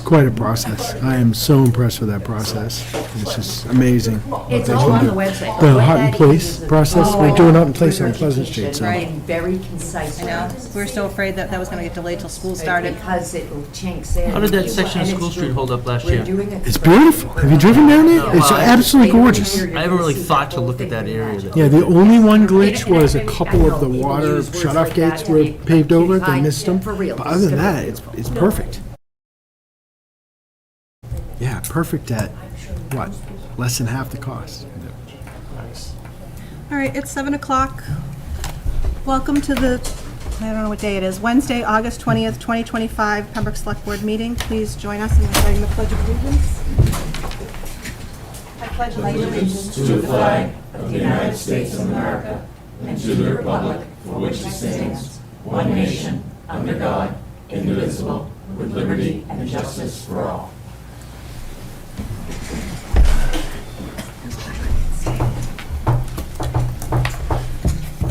quite a process. I am so impressed with that process. It's just amazing. It's all on the website. The hot in place process, we're doing hot in place on Pleasant Street, so. Right. Very concise. I know, we were so afraid that that was going to get delayed till school started. Because it chinks in. How did that section of School Street hold up last year? It's beautiful. Have you driven down there? It's absolutely gorgeous. I haven't really thought to look at that area. Yeah, the only one glitch was a couple of the water shut-off gates were paved over, they missed them. But other than that, it's perfect. Yeah, perfect at, what, less than half the cost. All right, it's 7 o'clock. Welcome to the, I don't know what day it is, Wednesday, August 20th, 2025, Pembroke Select Board meeting. Please join us in reciting the Pledge of Allegiance. I pledge allegiance to the flag of the United States of America and to the republic for which it stands, one nation, under God, indivisible, with liberty and justice for all.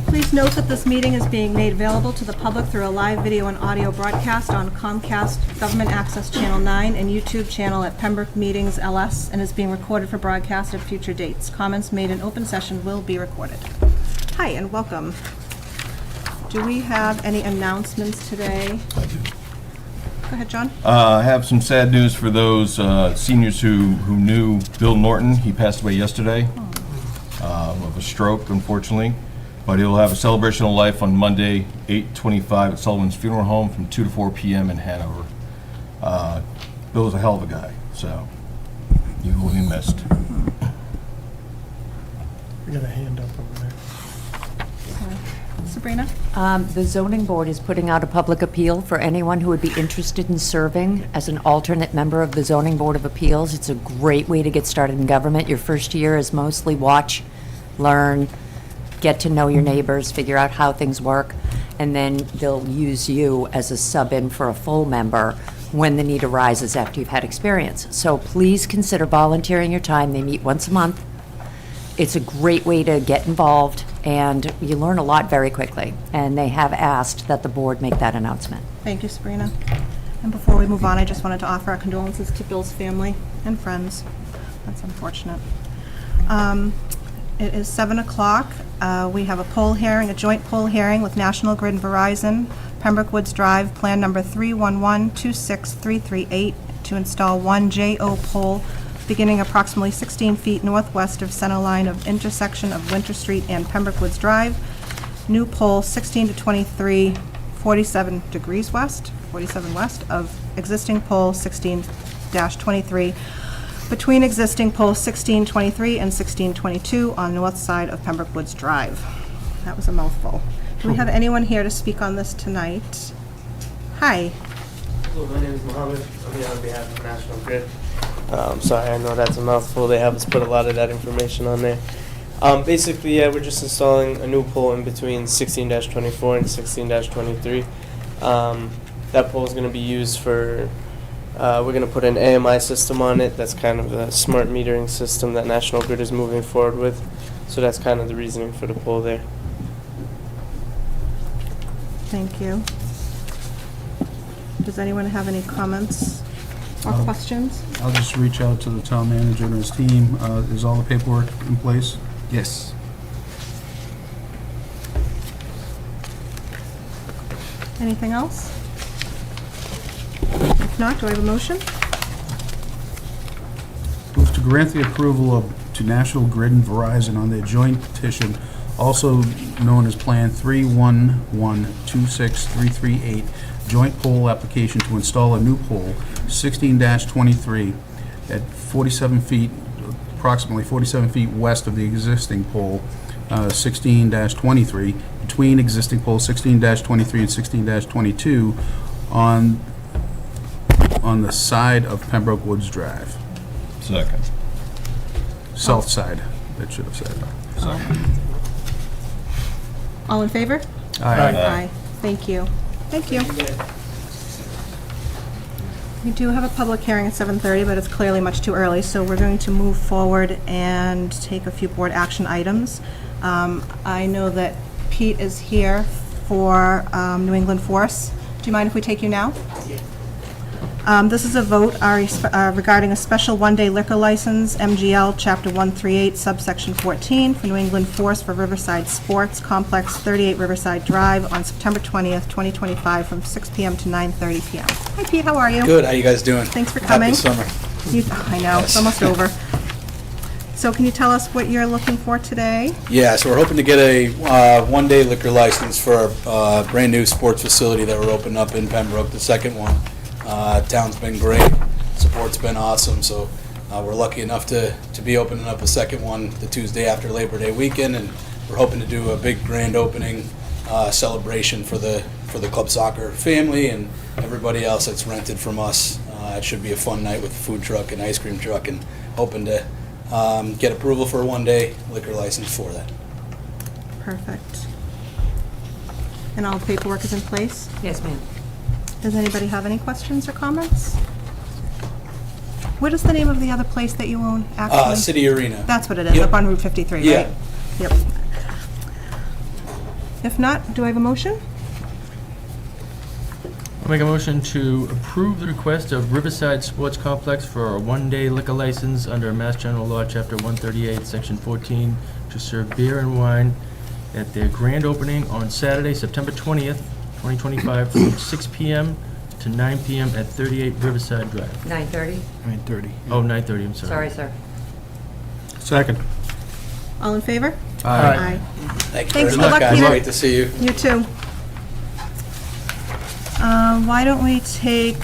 Please note that this meeting is being made available to the public through a live video and audio broadcast on Comcast Government Access Channel 9 and YouTube channel at Pembroke Meetings LS, and is being recorded for broadcast at future dates. Comments made in open session will be recorded. Hi, and welcome. Do we have any announcements today? I do. Go ahead, John. I have some sad news for those seniors who knew Bill Norton. He passed away yesterday of a stroke, unfortunately. But he'll have a celebration of life on Monday, 8/25 at Sullivan's Funeral Home from 2 to 4 p.m. in Hanover. Bill was a hell of a guy, so you will be missed. We got a hand up over there. Sabrina? The zoning board is putting out a public appeal for anyone who would be interested in serving as an alternate member of the zoning board of appeals. It's a great way to get started in government. Your first year is mostly watch, learn, get to know your neighbors, figure out how things work, and then they'll use you as a sub-in for a full member when the need arises after you've had experience. So please consider volunteering your time. They meet once a month. It's a great way to get involved, and you learn a lot very quickly. And they have asked that the board make that announcement. Thank you, Sabrina. And before we move on, I just wanted to offer our condolences to Bill's family and friends. That's unfortunate. It is 7 o'clock. We have a poll hearing, a joint poll hearing with National Grid and Verizon, Pembroke Woods Drive, plan number 311-26338, to install one JO pole beginning approximately 16 feet northwest of center line of intersection of Winter Street and Pembroke Woods Drive. New pole 16 to 23, 47 degrees west, 47 west of existing pole 16-23, between existing poles 1623 and 1622 on north side of Pembroke Woods Drive. That was a mouthful. Do we have anyone here to speak on this tonight? Hi. Hello, my name is Mohammed. I'm here on behalf of National Grid. Sorry, I know that's a mouthful. They have us put a lot of that information on there. Basically, yeah, we're just installing a new pole in between 16-24 and 16-23. That pole is going to be used for we're going to put an AMI system on it. That's kind of a smart metering system that National Grid is moving forward with. So that's kind of the reasoning for the pole there. Thank you. Does anyone have any comments or questions? I'll just reach out to the town manager and his team. Is all the paperwork in place? Yes. Anything else? If not, do I have a motion? Move to grant the approval to National Grid and Verizon on their joint petition, also known as Plan 311-26338, joint pole application to install a new pole, 16-23, at 47 feet, approximately 47 feet west of the existing pole, 16-23, between existing poles 16-23 and 16-22 on the side of Pembroke Woods Drive. Second. South side, that should have said. All in favor? Aye. Thank you. Thank you. We do have a public hearing at 7:30, but it's clearly much too early, so we're going to move forward and take a few board action items. I know that Pete is here for New England Force. Do you mind if we take you now? This is a vote regarding a special one-day liquor license, MGL Chapter 138, subsection 14, for New England Force for Riverside Sports Complex, 38 Riverside Drive, on September 20th, 2025, from 6 p.m. to 9:30 p.m. Hi, Pete, how are you? Good, how you guys doing? Thanks for coming. Happy summer. I know, it's Yes. almost over. So can you tell us what you're looking for today? Yeah, so we're hoping to get a one-day liquor license for a brand-new sports facility that we're opening up in Pembroke, the second one. Town's been great, support's been awesome, so we're lucky enough to be opening up a second one the Tuesday after Labor Day weekend, and we're hoping to do a big grand opening celebration for the club soccer family and everybody else that's rented from us. It should be a fun night with a food truck and ice cream truck, and hoping to get approval for a one-day liquor license for that. Perfect. And all the paperwork is in place? Yes, ma'am. Does anybody have any questions or comments? What is the name of the other place that you own, actually? City Arena. That's what it is, Yep. up on Route 53, right? Yeah. Yep. If not, do I have a motion? I'll make a motion to approve the request of Riverside Sports Complex for a one-day liquor license under Mass General Law, Chapter 138, Section 14, to serve beer and wine at their grand opening on Saturday, September 20th, 2025, from 6 p.m. to 9 p.m. at 38 Riverside Drive. 9:30? 9:30. Oh, 9:30, I'm sorry. Sorry, sir. Second. All in favor? Aye. Thank you Thanks, very good much, luck, guys. Peter. Great to see you. You too. Why don't we take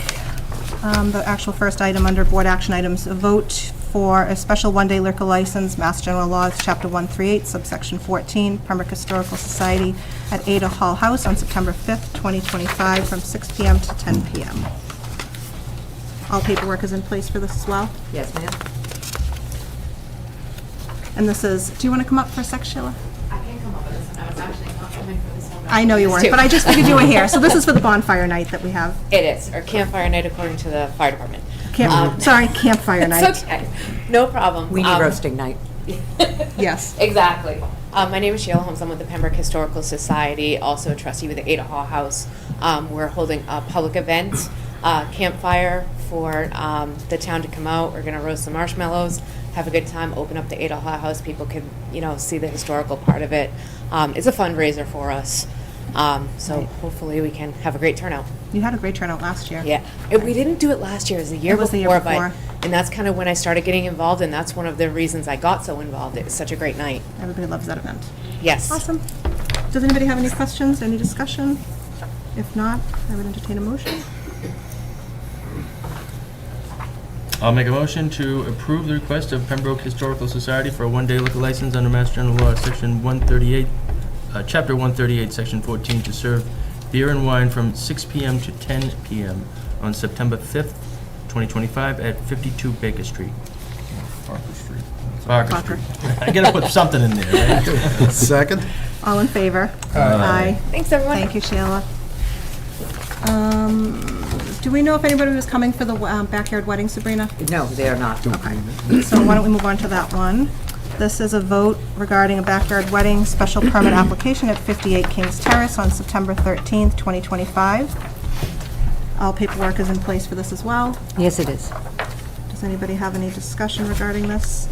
the actual first item under Board Action Items, a vote for a special one-day liquor license, Mass General Laws, Chapter 138, subsection 14, Pembroke Historical Society at Ada Hall House on September 5th, 2025, from 6 p.m. to 10 p.m. All paperwork is in place for this as well? Yes, ma'am. And this is, do you want to come up for a sec, Sheila? I can come up with this, and I was actually not coming for this one. I know you weren't, but I just figured you were here. So this is for the bonfire night that we have. It is, or campfire night according to the fire department. Sorry, campfire night. It's okay, no problem. Weenie roasting night. Yes. Exactly. My name is Sheila Holmes. I'm with the Pembroke Historical Society, also a trustee with the Ada Hall House. We're holding a public event, campfire for the town to come out. We're going to roast some marshmallows, have a good time, open up the Ada Hall House. People can, see the historical part of it. It's a fundraiser for us. So hopefully we can have a great turnout. You had a great turnout last year. Yeah, we didn't do it last year, it was the year It was the year before, before. and that's kind of when I started getting involved, and that's one of the reasons I got so involved. It was such a great night. Everybody loves that event. Yes. Awesome. Does anybody have any questions, any discussion? If not, I would entertain a motion. I'll make a motion to approve the request of Pembroke Historical Society for a one-day liquor license under Mass General Law, Section 138, Chapter 138, Section 14, to serve beer and wine from 6 p.m. to 10 p.m. on September 5th, 2025, at 52 Baker Street. Parker Street. Barker Barker. Street. I gotta put something in there, right? Second. All in favor? Aye. Thanks, everyone. Thank you, Sheila. Do we know if anybody was coming for the backyard wedding, Sabrina? No, they are not. Okay. So why don't we move on to that one? This is a vote regarding a backyard wedding special permit application at 58 Kings Terrace on September 13th, 2025. All paperwork is in place for this as well. Yes, it is. Does anybody have any discussion regarding this?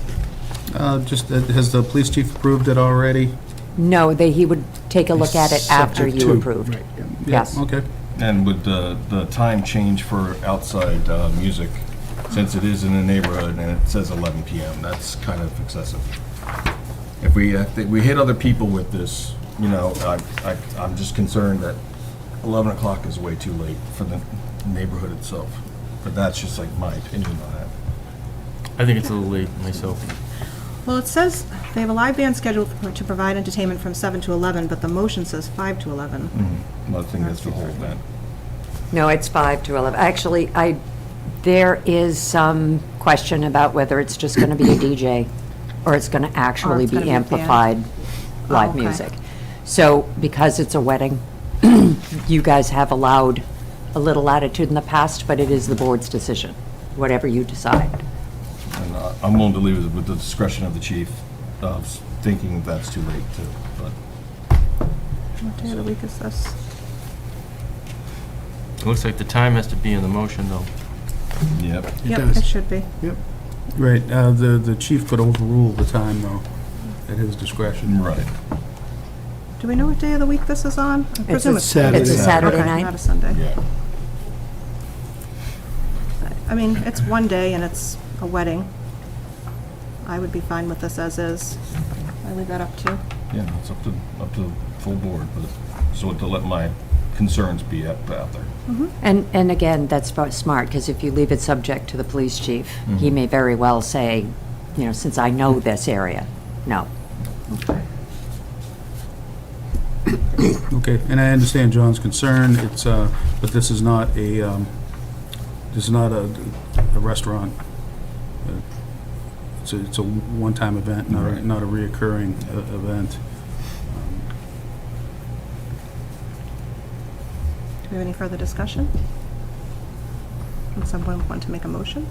Has the police chief approved it already? No, he would take a look at it after Subject you to, approved. right, yeah. Yes. Okay. And would the time change for outside music, since it is in the neighborhood and it says 11 p.m., that's kind of excessive. If we hit other people with this, I'm just concerned that 11 o'clock is way too late for the neighborhood itself. But that's just like my opinion on that. I think it's a little late myself. Well, it says they have a live band scheduled to provide entertainment from 7 to 11, but the motion says 5 to 11. I think that's the whole event. No, it's 5 to 11. Actually, there is some question about whether it's just going to be a DJ or it's going to actually it's gonna be be a band. amplified live okay. music. So because it's a wedding, you guys have allowed a little latitude in the past, but it is the board's decision, whatever you decide. And I'm willing to leave it with the discretion of the chief, thinking that's too late too. But What day of the week is this? It looks like the time has to be in the motion, though. Yep. It Yep, does. it should be. Right, the chief could overrule the time, though, at his discretion. Right. Do we know what day of the week this is on? I presume it's Saturday. It's a Saturday Okay, night. not a Sunday. Yeah. I mean, it's one day and it's a wedding. I would be fine with this as is. I leave that up to you. Yeah, it's up to the full board, but, so to let my concerns be out there. And again, that's smart, because if you leave it subject to the police chief, he may very well say, you know, since I know this area, no. Okay, and I understand John's concern, it's, but this is not a restaurant. It's a one-time event, not a reoccurring event. Do we have any further discussion? Would someone want to make a motion?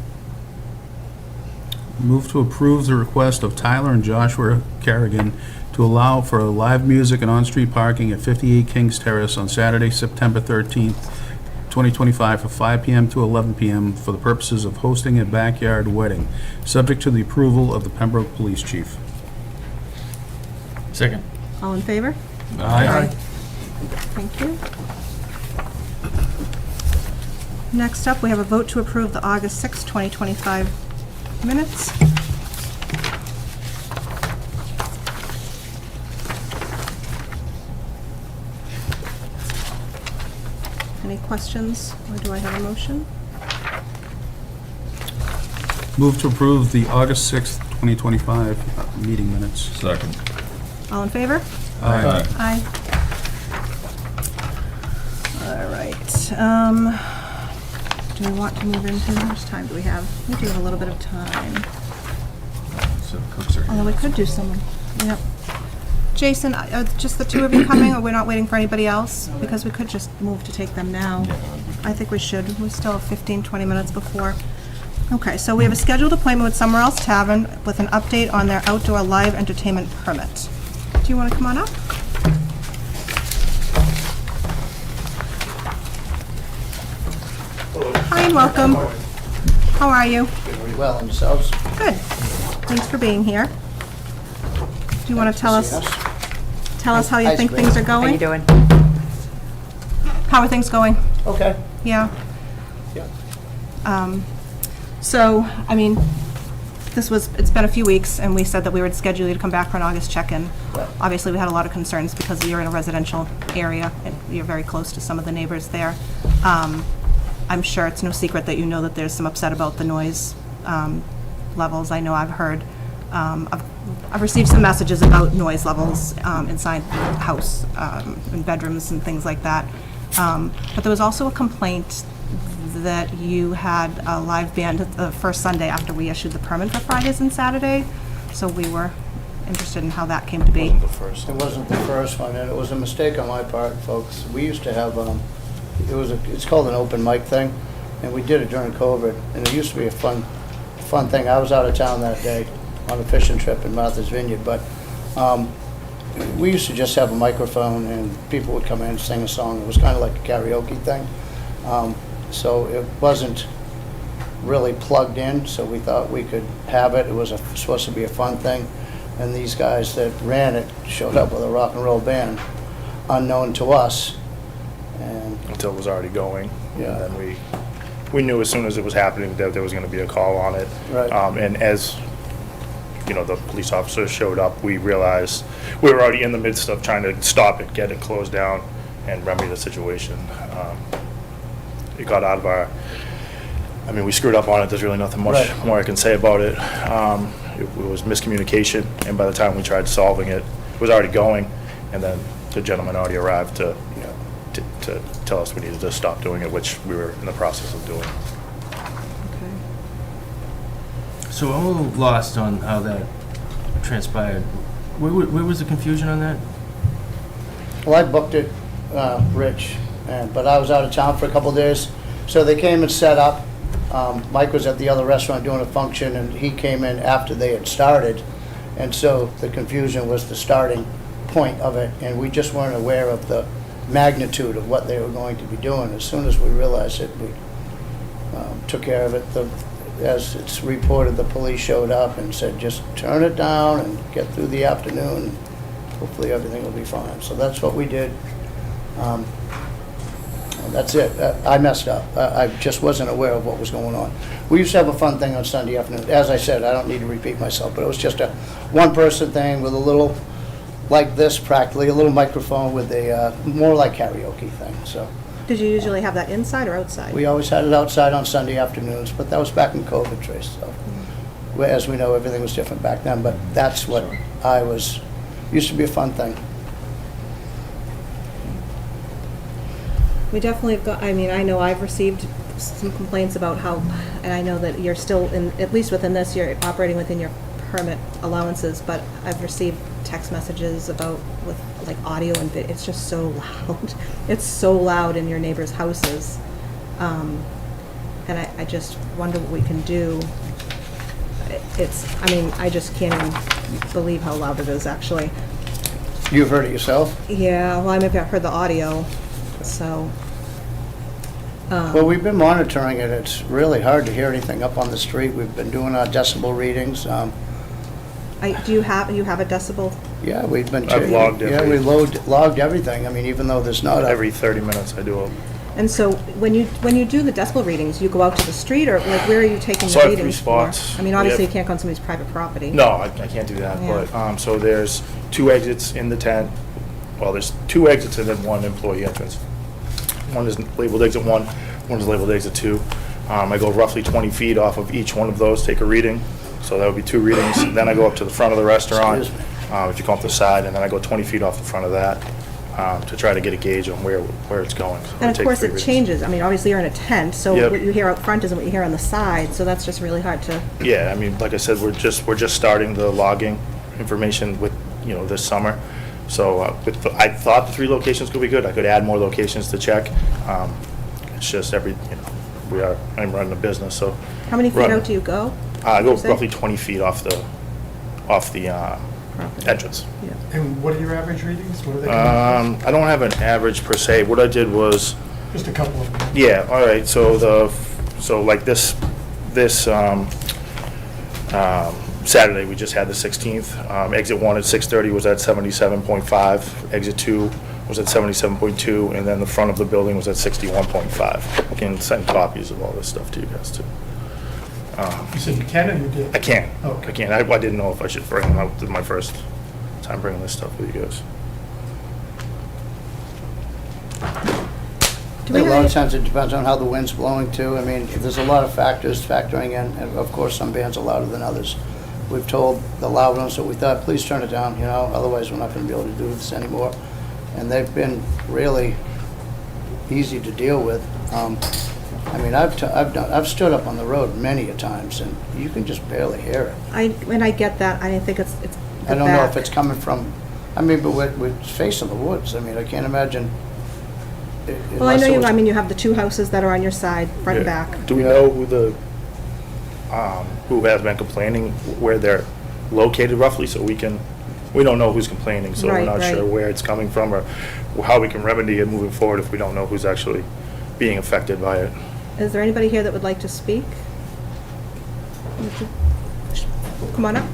Move to approve the request of Tyler and Joshua Carrigan to allow for live music and on-street parking at 58 Kings Terrace on Saturday, September 13th, 2025, from 5 p.m. to 11 p.m. for the purposes of hosting a backyard wedding, subject to the approval of the Pembroke Police Chief. Second. All in favor? Aye. Thank you. Next up, we have a vote to approve the August 6, 2025 minutes. Any questions, or do I have a motion? Move to approve the August 6th, 2025 meeting minutes. Second. All in favor? Aye. Aye. All right. Do we want to move into, how much time do we have? We do have a little bit of time. So the cooks are Although here. we could do some, yep. Jason, just the two of you coming, or we're not waiting for anybody else? Because we could just move to take them now. I think we should. We still have 15, 20 minutes before. Okay, so we have a scheduled appointment with Somewhere Else Tavern with an update on their outdoor live entertainment permit. Do you want to come on up? Hi and welcome. How are you? Very well, and yourselves? Good. Thanks for being here. Do you want to tell us how you Ice think cream. things are How going? you doing? How are things going? Okay. Yeah. Yeah. So, I mean, it's been a few weeks, and we said that we would schedule you to come back for an August check-in. Right. Obviously, we had a lot of concerns because you're in a residential area, and you're very close to some of the neighbors there. I'm sure it's no secret that you know that there's some upset about the noise levels. I know I've heard, I've received some messages about noise levels inside the house, in bedrooms and things like that. But there was also a complaint that you had a live band the first Sunday after we issued the permit for Fridays and Saturday. So we were interested in how that came to be. It wasn't the first one, and it was a mistake on my part, folks. We used to have, it's called an open mic thing, and we did it during COVID, and it used to be a fun thing. I was out of town that day on a fishing trip in Martha's Vineyard, but we used to just have a microphone, and people would come in and sing a song. It was kind of like a karaoke thing. So it wasn't really plugged in, so we thought we could have it. It was supposed to be a fun thing, and these guys that ran it showed up with a rock and roll band, unknown to us, and until it was already going. Yeah. And then we knew as soon as it was happening that there was going to be a call on it. Right. And as you know, the police officers showed up, we realized we were already in the midst of trying to stop it, get it closed down, and remedy the situation. It got out of our, I mean, we screwed up on it. There's really nothing much Right. more I can say about it. It was miscommunication, and by the time we tried solving it, it was already going, and then the gentleman already arrived to tell us we needed to stop doing it, which we were in the process of doing. So I'm a little lost on how that transpired. Where was the confusion on that? well, I booked it, Rich, but I was out of town for a couple days, so they came and set up. Mike was at the other restaurant doing a function, and he came in after they had started, and so the confusion was the starting point of it, and we just weren't aware of the magnitude of what they were going to be doing. As soon as we realized it, we took care of it. As it's reported, the police showed up and said, just turn it down and get through the afternoon. Hopefully everything will be fine. So that's what we did. And that's it. I messed up. I just wasn't aware of what was going on. We used to have a fun thing on Sunday afternoon. As I said, I don't need to repeat myself, but it was just a one-person thing with a little, like this practically, a little microphone with a, more like karaoke thing, so. Did you usually have that inside or outside? We always had it outside on Sunday afternoons, but that was back in COVID, Trace, so. As we know, everything was different back then, but that's what used to be a fun thing. We definitely have got, I mean, I know I've received some complaints about how, and I know that you're still in, at least within this, you're operating within your permit allowances, but I've received text messages about with like audio and it's just so loud. It's so loud in your neighbors' houses. And I just wonder what we can do. I mean, I just can't even believe how loud it is, actually. You've heard it yourself? Yeah, well, I maybe I've heard the audio, so. Well, we've been monitoring it. It's really hard to hear anything up on the street. We've been doing our decibel readings. Do you have a decibel? Yeah, we've been. I've logged Yeah, we logged everything. I mean, even though there's not Every 30 minutes I do a... And so when you do the decibel readings, you go out to the street, or like where are you taking So the I have 3 readings for? spots. I mean, We obviously you have- can't go on somebody's private property. No, I can't do that, Yeah. but, so there's 2 exits in the tent. Well, there's 2 exits and then 1 employee entrance. One is labeled exit 1, one is labeled exit 2. I go roughly 20 feet off of each one of those, take a reading. So that would be 2 readings. Then I go up to the front of the restaurant, Excuse me. if you come up the side, and then I go 20 feet off the front of that to try to get a gauge on where it's going. So I And of take course 3 it readings. changes. I mean, obviously you're in a tent, so Yep. what you hear out front isn't what you hear on the side, so that's just really hard to. Yeah, I mean, like I said, we're just starting the logging information with, this summer. So I thought the 3 locations could be good. I could add more locations to check. It's just I'm running a business, so. How many feet out do you go? I go Would you say? roughly 20 feet off the entrance. And what are your average readings? What are they coming I don't have an average per se. What I did was, from? Just a couple of them. yeah, all right, so like this Saturday, we just had the 16th. Exit 1 at 6:30 was at 77.5. Exit 2 was at 77.2, and then the front of the building was at 61.5. I can send copies of all this stuff to you guys, too. You said you can or you did? I can't. Okay. I can't. I didn't know if I should bring them out. This is my first time bringing this stuff with you guys. Do we A have lot any- of times it depends on how the wind's blowing too. I mean, there's a lot of factors factoring in, and of course, some bands are louder than others. We've told the loud ones that we thought, please turn it down, otherwise we're not gonna be able to do this anymore. And they've been really easy to deal with. I mean, I've stood up on the road many a times, and you can just barely hear it. And I get that. I think it's the I don't know if back. it's coming from, but we're facing the woods. I mean, I can't imagine. Well, I unless know it you, was- I mean, you have the 2 houses that are on your side, front and Yeah. back. Do we know who has been complaining, where they're located roughly, so we don't know who's complaining, so we're Right, not sure right. where it's coming from or how we can remedy it moving forward if we don't know who's actually being affected by it. Is there anybody here that would like to speak? Come on up.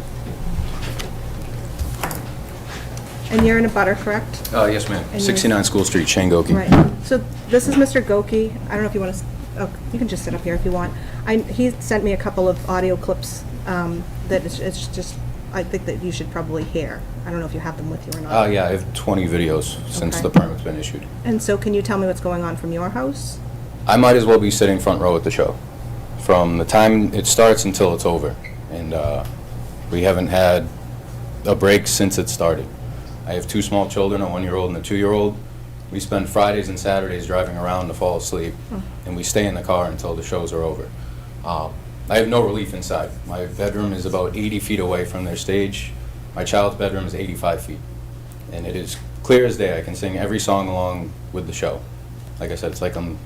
And you're in a butter, correct? Yes, ma'am. And 69 School Street, Shangoki. Right. So this is Mr. Goki. I don't know if you want to, oh, you can just sit up here if you want. He sent me a couple of audio clips that it's just, I think that you should probably hear. I don't know if you have them with you or not. Yeah, I have 20 videos since Okay. the permit's been issued. And so can you tell me what's going on from your house? I might as well be sitting front row at the show, from the time it starts until it's over. And we haven't had a break since it started. I have 2 small children, a 1-year-old and a 2-year-old. We spend Fridays and Saturdays driving around to fall asleep, and we stay in the car until the shows are over. I have no relief inside. My bedroom is about 80 feet away from their stage. My child's bedroom is 85 feet. And it is clear as day. I can sing every song along with the show. Like I said, it's like I'm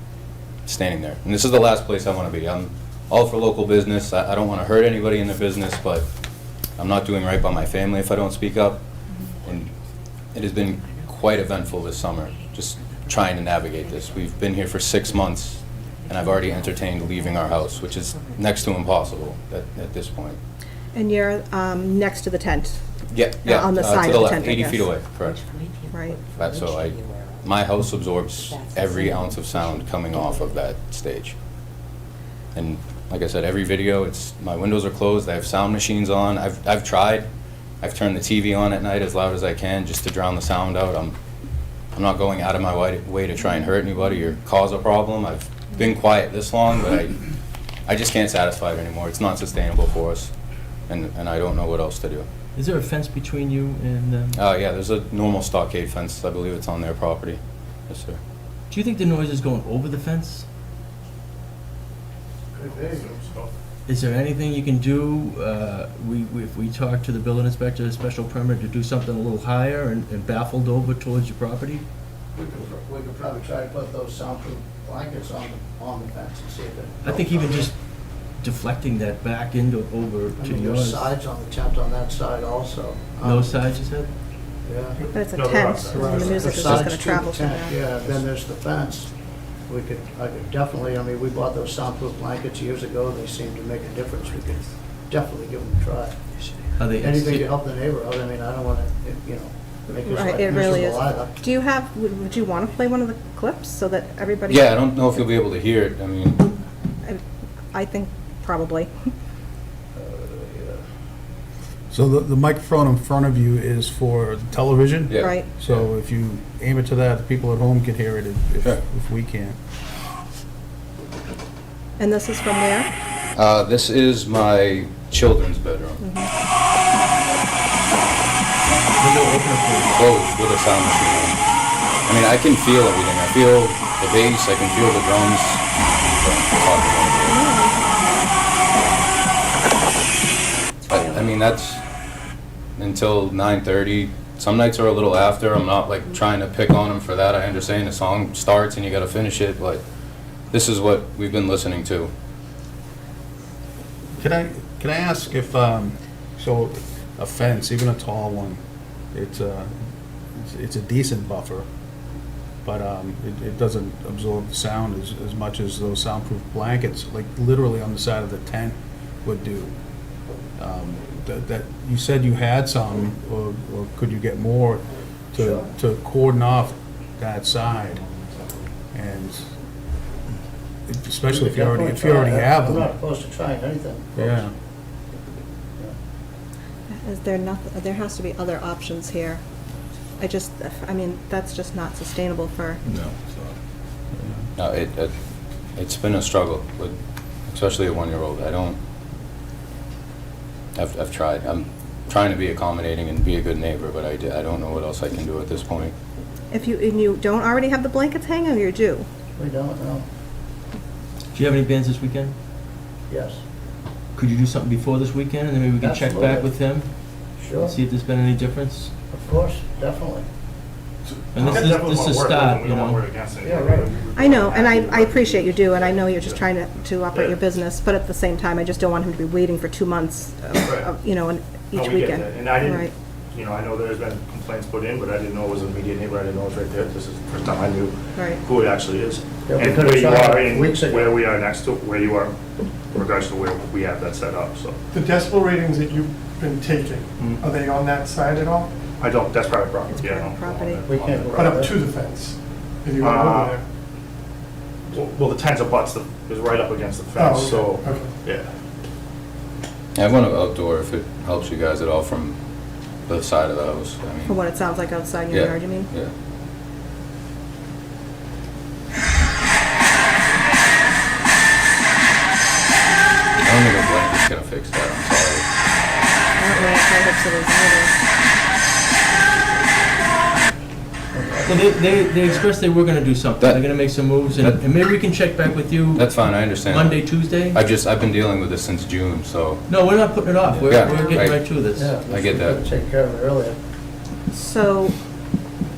standing there. And this is the last place I want to be. I'm all for local business. I don't want to hurt anybody in the business, but I'm not doing right by my family if I don't speak up. And it has been quite eventful this summer, just trying to navigate this. We've been here for 6 months, and I've already entertained leaving our house, which is next to impossible at this point. And you're next to the tent, Yeah, yeah. on the side to the of the left, tent, I 80 guess. feet away, correct. right? So my house absorbs every ounce of sound coming off of that stage. And like I said, every video, my windows are closed, I have sound machines on, I've tried. I've turned the TV on at night as loud as I can just to drown the sound out. I'm not going out of my way to try and hurt anybody or cause a problem. I've been quiet this long, but I just can't satisfy it anymore. It's not sustainable for us, and I don't know what else to do. Is there a fence between you and them? Yeah, there's a normal stockade fence. I believe it's on their property. Yes, sir. Do you think the noise is going over the fence? Is there anything you can do, if we talk to the building inspector, a special permit, to do something a little higher and baffled over towards your property? We could probably try to put those soundproof blankets on the fence and see if it. I think even just deflecting that back over I to mean, there's yours. sides on the tent on that side also. No sides, you said? Yeah. But it's a No, they're tent, not. and the music is The just gonna sides to travel the through tent, that. yeah, then there's the fence. I could definitely, I mean, we bought those soundproof blankets years ago, they seem to make a difference, we could definitely give them a try. Are they Anything to help the neighborhood, I mean, I don't wanna, make this Right, like it really is. miserable either. Do you have, would you want to play one of the clips so that everybody? Yeah, I don't know if you'll be able to hear it. I mean, I think probably. So the microphone in front of you is for television? yeah. Right. So if you aim it to that, the people at home can hear it Sure. if we can't. And this is from where? This is my children's bedroom. Closed with a sound machine on. I mean, I can feel everything. I feel the bass, I can feel the drums. I mean, that's until 9:30. Some nights are a little after. I'm not like trying to pick on them for that. I understand the song starts and you gotta finish it, but this is what we've been listening to. Can I ask if, so a fence, even a tall one, it's a decent buffer, but it doesn't absorb the sound as much as those soundproof blankets, like literally on the side of the tent would do. That you said you had some, or could you get more to cordon off that side? And especially if you already have I'm not them. opposed to trying anything. Yeah. Is there nothing, there has to be other options here. I mean, that's just not sustainable for, No, it's been a struggle with, especially a 1-year-old. I've tried. I'm trying to be accommodating and be a good neighbor, but I don't know what else I can do at this point. and you don't already have the blankets hanging, or you do? We don't know, Do you have any bands this weekend? yes, Could you do something before this weekend, and then maybe we can check back Absolutely. with him? sure, And see if there's been any difference? of course, definitely. And this is a start, you know? Yeah, right. I know, and I appreciate you do, and I know you're just trying to operate your business, but at the same time, I just don't want him to be waiting for 2 months, each weekend. And I Right. didn't, I know there's been complaints put in, but I didn't know it was an immediate neighbor, I didn't know it was right there. This is the first time I knew Right. who it actually is. Yeah, we And could've where you tried are, and weeks ago. where we are next to, where you are, in regards to where we have that set up, so. The decibel ratings that you've been taking, are they on that side at all? I don't, that's private property, It's yeah. private no, property. on We that- can't on that go But up property. to the fence? If you went over there? Well, the tents abuts is right up against the fence, Oh, so, okay, okay. yeah. I want to outdoor if it helps you guys at all from the side of the house. I From mean, what it sounds like outside your yeah, yard, you mean? yeah. I don't think a blanket's gonna fix that. I'm sorry. I don't know if I hope so either. Well, they expressed they were gonna do something, they're gonna make some moves, and maybe we can check back with you That's fine. I understand. Monday, Tuesday? I've been dealing with this since June, so No, we're not putting it off, we're Yeah, getting right. right to this. Yeah. I get that. We could've taken care of it earlier. So,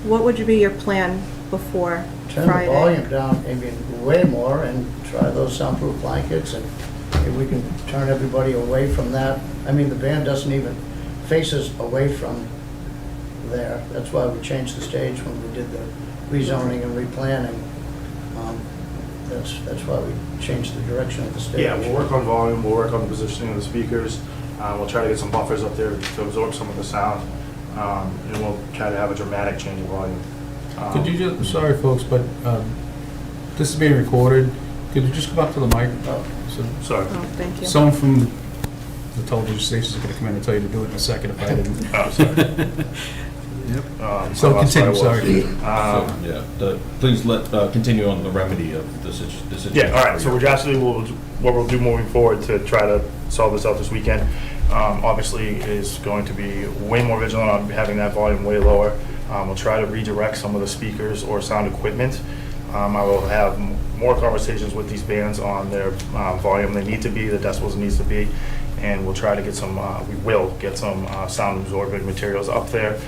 what would be your plan before Turn the Friday? volume down, I mean, way more, and try those soundproof blankets, and if we can turn everybody away from that. I mean, the band doesn't even, faces away from there. That's why we changed the stage when we did the rezoning and replanning. That's why we changed the direction of the stage. Yeah, we'll work on volume, we'll work on the positioning of the speakers, we'll try to get some buffers up there to absorb some of the sound, and we'll try to have a dramatic change in volume. Could you just, sorry folks, but this is being recorded. Could you just come up to the mic? So Sorry. Oh, thank you. someone from the television station is going to come in and tell you to do it in a second if I didn't. Oh, sorry. So that's what continue, it was. sorry. Please continue on the remedy of the situation. Yeah, all right, so we're actually, what we'll do moving forward to try to solve this out this weekend, obviously is going to be way more vigilant on having that volume way lower. We'll try to redirect some of the speakers or sound equipment. I will have more conversations with these bands on their volume they need to be, the decibels it needs to be, and we'll try to get some, we will get some sound absorbing materials up there,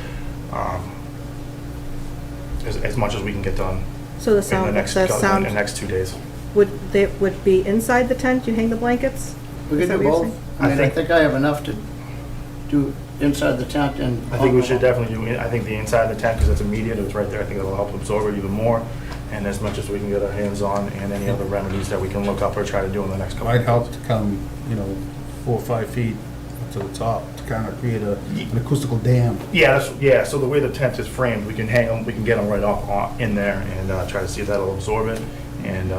as much as we can get done So the in sound, the next, the sound, next 2 days. would be inside the tent, you hang the blankets? We Is could that do what you're both. saying? I think I have enough to do inside the tent and. I think we should definitely do, I think the inside of the tent, because it's immediate, it's right there, I think it'll help absorb it even more, and as much as we can get our hands on, and any other remedies that we can look up or try to do in the next couple of Might days. help to come, 4 or 5 feet up to the top to kind of create an acoustical dam. Yeah, so the way the tent is framed, we can hang them, we can get them right up in there and try to see if that'll absorb it, and,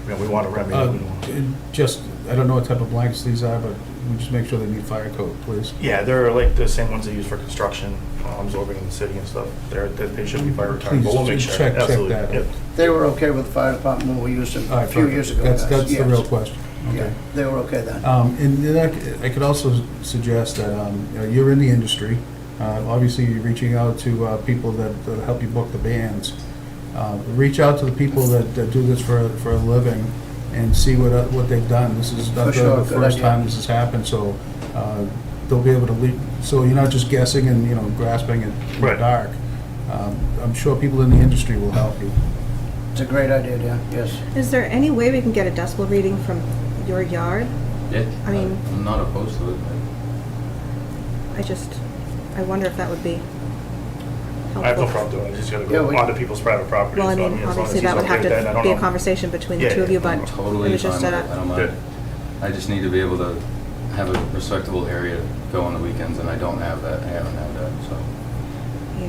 we want to remedy it. Just, I don't know what type of blankets these are, but we just make sure they meet fire code, please. Yeah, they're like the same ones they use for construction, absorbing in the city and stuff. They should be fire retardant, but we'll make sure. Check Absolutely. that. Yep. They were okay with the fire department when we used them All a right, few perfect. years ago. That's the yes. real question. Yeah, Okay. they were okay then. And then I could also suggest that you're in the industry. Obviously, you're reaching out to people that help you book the bands. Reach out to the people that do this for a living and see what they've done. This is not For sure, the good first idea. time this has happened, so they'll be able to lead. So you're not just guessing and grasping in the Right. dark. I'm sure people in the industry will help you. It's a great idea, Dan, yes. Is there any way we can get a decibel reading from your yard? Yeah, I mean- I'm not opposed to it. I wonder if that would be helpful. I have no problem doing it, just gotta Yeah, go we- onto people's private property. Well, I so, mean, as long as obviously he's that would okay have with that, I to don't be a know. conversation between the Yeah, two of you, yeah, but I'm it totally was fine just with it. I don't Good. mind. I just need to be able to have a respectable area to go on the weekends, and I don't have that. I haven't had that, so.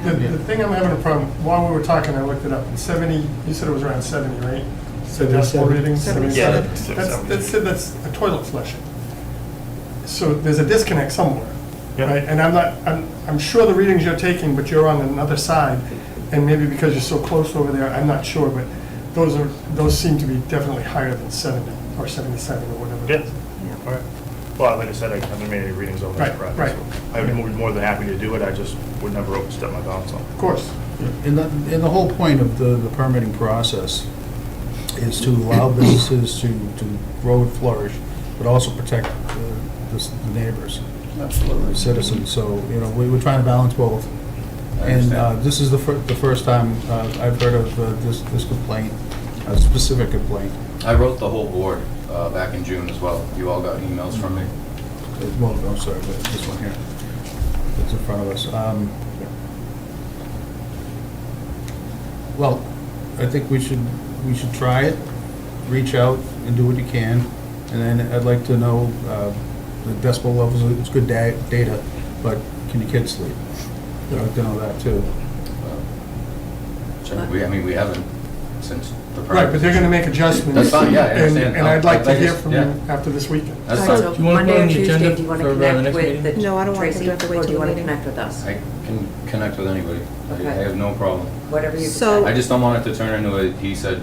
The thing I'm having a problem, while we were talking, I looked it up, 70, you said it was around 70, right? So decibel reading, 77. That's a toilet flushing. So there's a disconnect somewhere, Yeah. right? And I'm sure the readings you're taking, but you're on another side, and maybe because you're so close over there, I'm not sure, but those seem to be definitely higher than 70 or 77 or whatever. it Yeah. is. All right. Well, like I said, I haven't made any readings over Right, that project. right. So I would be more than happy to do it, I just would never overstep my bounds on it. Of course. And the whole point of the permitting process is to allow businesses to grow and flourish, but also protect the neighbors, Absolutely. the citizens. So, we're trying to balance both. I And understand. this is the first time I've heard of this complaint, a specific complaint. I wrote the whole board back in June as well. You all got emails from me. Well, no, sorry, but this one here, that's in front of us. Well, I think we should try it, reach out and do what you can, and then I'd like to know the decibel levels. It's good data, but can your kids sleep? I'd like to know that too. We haven't since the permit. Right, but they're gonna make adjustments. That's fine, yeah, I and- understand. And I'd like to I hear just- from yeah. you after this weekend. That's All right, fine. so Do you wanna put Monday it or on the Tuesday, agenda do you want to for, the connect next with meeting? the No, I don't want them Tracy, to have to wait or do till you the want to meeting. connect with us? I can connect with anybody. Okay. I have no problem. Whatever you So- decide. I just don't want it to turn into a he said,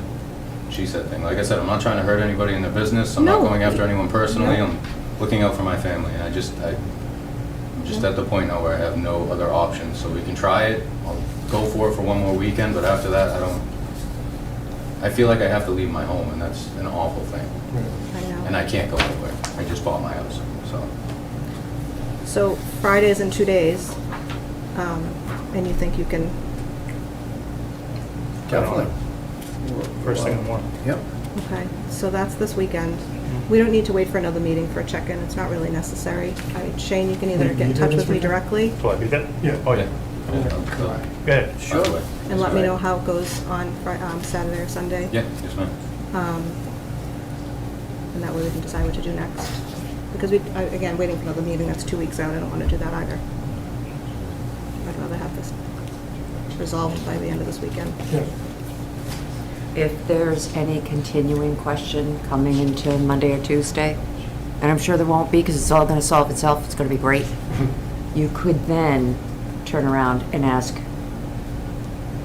she said thing. Like I said, I'm not trying to hurt anybody in their business. I'm not No. going after anyone personally. No. I'm looking out for my family. And I'm just at the point now where I have no other options. So we can try it. I'll go for it for one more weekend, but after that, I feel like I have to leave my home, and that's an awful thing. I know. And I can't go anywhere. I just bought my house, so. So Friday's in 2 days, and you think you can, Definitely. First thing in the morning. Yep. okay, so that's this weekend. We don't need to wait for another meeting for a check-in, it's not really necessary. Shane, you can either get in touch with me directly Will I be there? Yeah. Oh, yeah. So, Go ahead. Sure. and let me know how it goes on Saturday or Sunday. Yeah, yes ma'am. And that way we can decide what to do next. Because again, waiting for another meeting that's 2 weeks out, I don't want to do that either. I'd rather have this resolved by the end of this weekend. Yeah. If there's any continuing question coming into Monday or Tuesday, and I'm sure there won't be because it's all going to solve itself, it's going to be great, you could then turn around and ask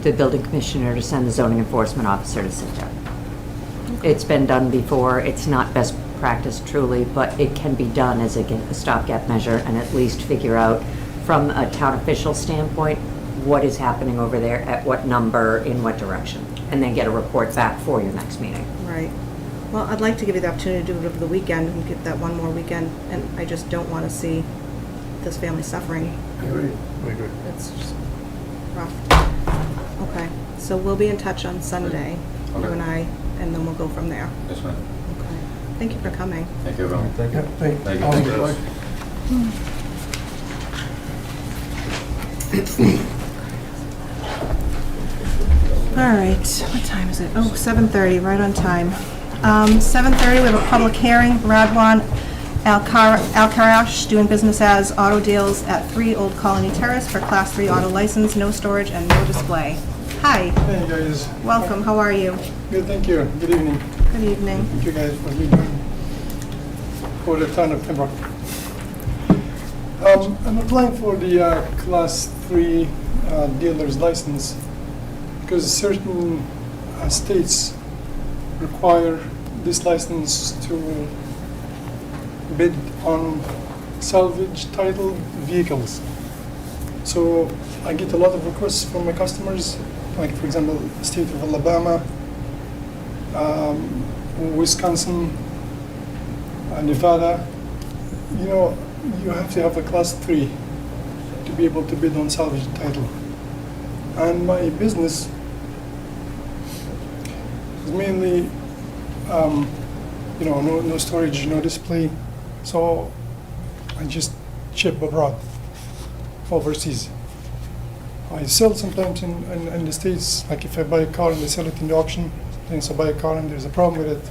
the building commissioner to send the zoning enforcement officer to sit down. It's been done before. It's not best practice truly, but it can be done as a stopgap measure and at least figure out from a town official standpoint what is happening over there, at what number, in what direction, and then get a report back for your next meeting. Right. Well, I'd like to give you the opportunity to do it over the weekend and get that one more weekend, and I just don't want to see this family suffering. I agree. It's just rough. Okay, so we'll be in touch on Sunday, you and I, and then we'll go from there. Yes, ma'am. Okay. Thank you for coming. Thank you, everyone. Yeah, Thank you. All right, what time is it? Oh, 7:30, right on time. 7:30, we have a public hearing, Radwan Al-Karash, doing business as Auto Deals at 3 Old Colony Terrace for Class 3 auto license, no storage and no display. Hi, Hey, guys. welcome, how are you? Good, thank you. Good evening. Good evening. Thank you guys for doing for the town of Pembroke. I'm applying for the Class 3 dealer's license because certain states require this license to bid on salvage title vehicles. So I get a lot of requests from my customers, like for example, the state of Alabama, Wisconsin, Nevada. You know, you have to have a Class 3 to be able to bid on salvage title. And my business is mainly, no storage, no display. So I just ship abroad, overseas. I sell sometimes in the States, like if I buy a car and they sell it in the auction, then I buy a car and there's a problem with it,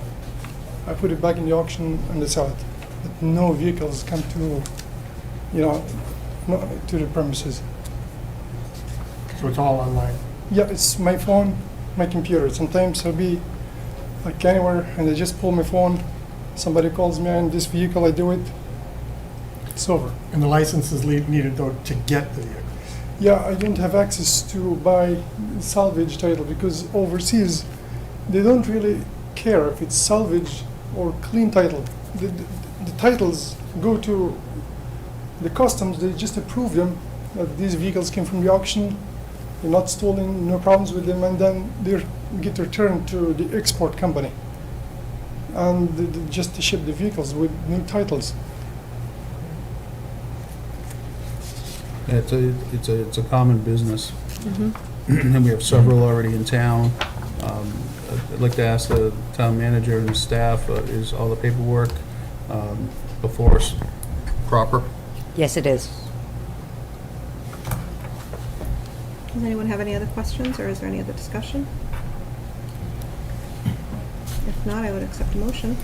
I put it back in the auction and they sell it. But no vehicles come to, to the premises. So it's all online? Yeah, it's my phone, my computer. Sometimes I'll be like anywhere and I just pull my phone, somebody calls me in this vehicle, I do it, it's over. And the license is needed though to get the vehicle? Yeah, I don't have access to buy salvage title because overseas they don't really care if it's salvage or clean title. The titles go to the customs, they just approve them that these vehicles came from the auction, they're not stolen, no problems with them, and then they get returned to the export company. And they just ship the vehicles with new titles. It's a common business. And we have several already in town. I'd like to ask the town manager and staff, is all the paperwork before us proper? Yes, it is. Does anyone have any other questions, or is there any other discussion? If not, I would accept a motion.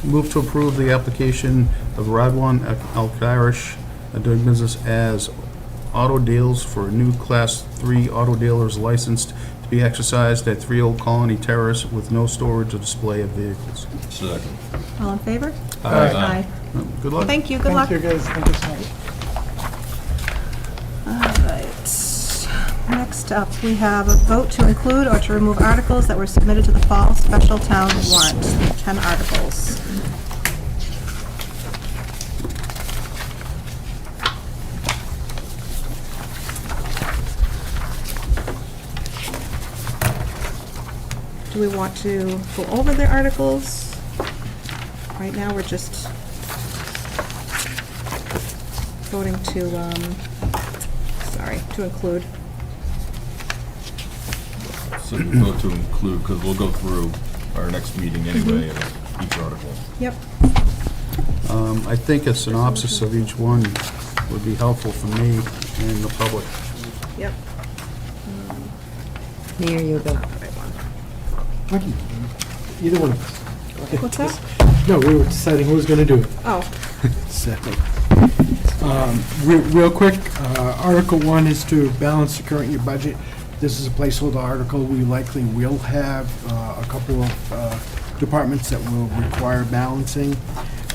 Move to approve the application of Radwan Al-Karash, doing business as Auto Deals for a new Class 3 auto dealer's licensed to be exercised at 3 Old Colony Terrace with no storage or display of vehicles. Second. All in favor? Aye. Good luck. Thank you, good luck. Thank you guys, thank you so much. All right. Next up, we have a vote to include or to remove articles that were submitted to the fall special town warrant, 10 articles. Do we want to go over the articles? Right now, we're just voting to, to include. So we'll go to include, because we'll go through our next meeting anyway, each article. Yep. I think a synopsis of each one would be helpful for me and the public. Yep. Here you go. Right one. What do you- Either one of us. What's that? No, we were deciding who was going to do it. Oh, So, real quick, Article 1 is to balance the current year budget. This is a placeholder article. We likely will have a couple of departments that will require balancing.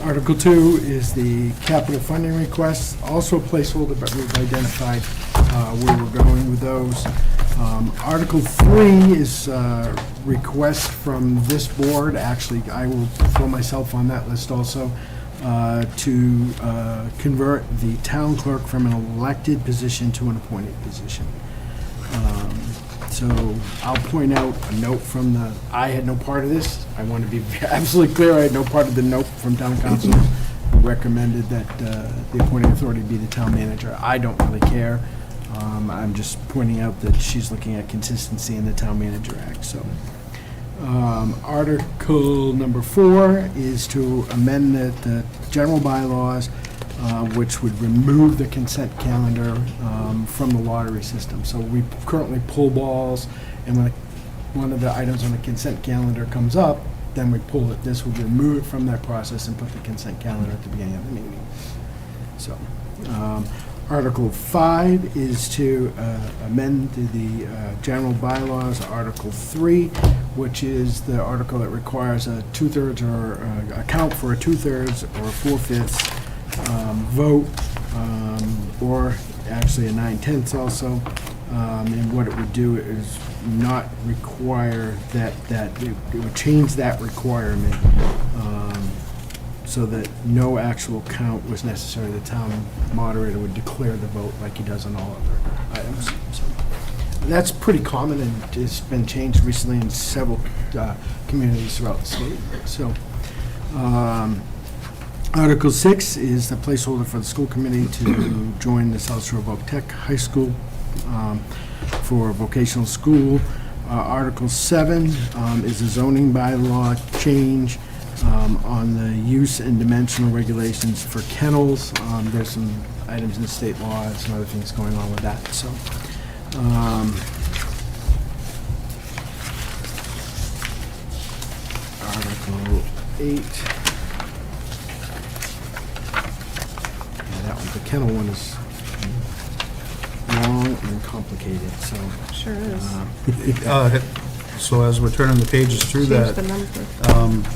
Article 2 is the capital funding requests, also a placeholder, but we've identified where we're going with those. Article 3 is request from this board. Actually, I will throw myself on that list also, to convert the town clerk from an elected position to an appointed position. So I'll point out a note from I had no part of this. I want to be absolutely clear, I had no part of the note from town council who recommended that the appointing authority be the town manager. I don't really care. I'm just pointing out that she's looking at consistency in the Town Manager Act, so. Article number 4 is to amend the general bylaws, which would remove the consent calendar from the lottery system. So we currently pull balls, and when one of the items on the consent calendar comes up, then we pull it. This would remove it from that process and put the consent calendar at the beginning of the meeting. So, Article 5 is to amend the general bylaws, Article 3, which is the article that requires a 2/3 or account for a 2/3 or 4/5 vote, or actually a 9/10 also. And what it would do is not require that it would change that requirement, so that no actual count was necessary. The town moderator would declare the vote like he does on all other items. So that's pretty common, and it's been changed recently in several communities throughout the state. So, Article 6 is the placeholder for the school committee to join the South Shore Voc Tech High School for vocational school. Article 7 is a zoning bylaw change on the use and dimensional regulations for kennels. There's some items in the state law and some other things going on with that, so. Article 8. Yeah, that one, the kennel one is long and complicated, so. sure is. So as we're turning the pages through Change that, the number.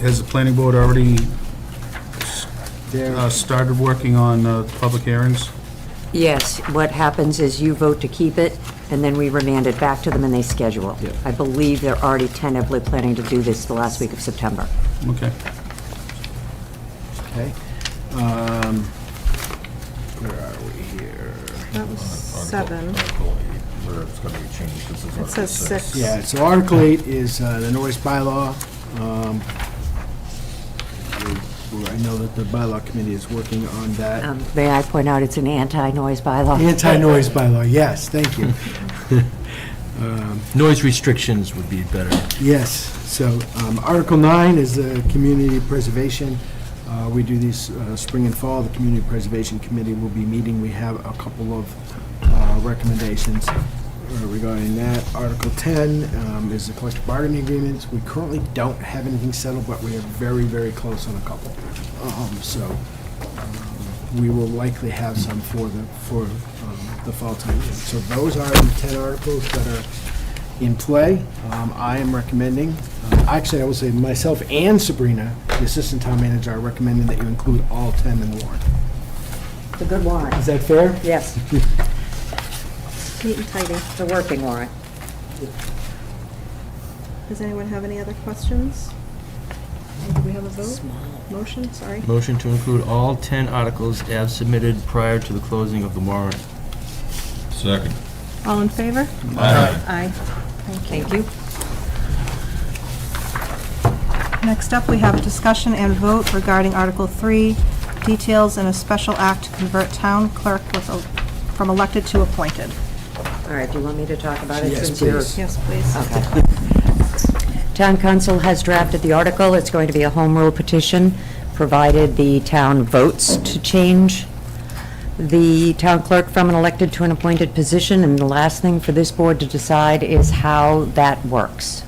has the planning board already There, started working on public hearings? Yes, what happens is you vote to keep it, and then we remand it back to them and they schedule. Yeah. I believe they're already tentatively planning to do this the last week of September. Okay. okay. Where are we here? That was 7. Where it's going to be changed. This is It Article says 6. Yeah, so Article 8 is the noise bylaw. I know that the bylaw committee is working on that. May I point out, it's an anti-noise bylaw? Anti-noise bylaw, yes, thank you. Noise restrictions would be better. Yes, so Article 9 is the community preservation. We do these spring and fall. The Community Preservation Committee will be meeting. We have a couple of recommendations regarding that. Article 10 is the collective bargaining agreements. We currently don't have anything settled, but we are very, very close on a couple. So we will likely have some for the fall time. So those are the 10 articles that are in play. I am recommending, actually I will say myself and Sabrina, the assistant town manager, are recommending that you include all 10 in the warrant. It's a good warrant. Is that fair? Yes, Neat and tidy. it's a working warrant. Does anyone have any other questions? Do we have a vote? Motion, sorry. Motion to include all 10 articles as submitted prior to the closing of the warrant. Second. All in favor? Aye. Aye. Thank you. Next up, we have a discussion and vote regarding Article 3, details in a special act to convert town clerk from elected to appointed. All right, do you want me to talk about it? Yes, since you're- please. Yes, please. Okay. Town council has drafted the article. It's going to be a home rule petition, provided the town votes to change the town clerk from an elected to an appointed position. And the last thing for this board to decide is how that works.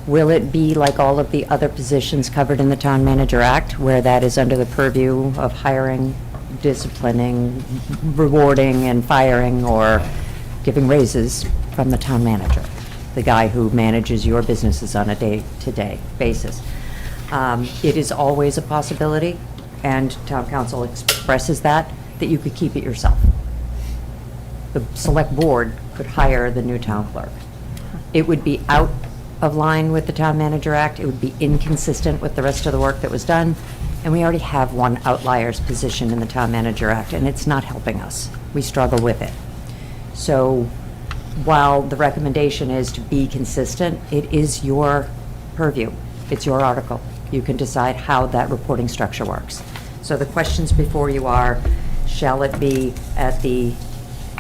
Will it be like all of the other positions covered in the Town Manager Act, where that is under the purview of hiring, disciplining, rewarding, and firing, or giving raises from the town manager, the guy who manages your businesses on a day-to-day basis? It is always a possibility, and town council expresses that you could keep it yourself. The select board could hire the new town clerk. It would be out of line with the Town Manager Act. It would be inconsistent with the rest of the work that was done. And we already have one outliers position in the Town Manager Act, and it's not helping us. We struggle with it. So while the recommendation is to be consistent, it is your purview. It's your article. You can decide how that reporting structure works. So the questions before you are, shall it be at the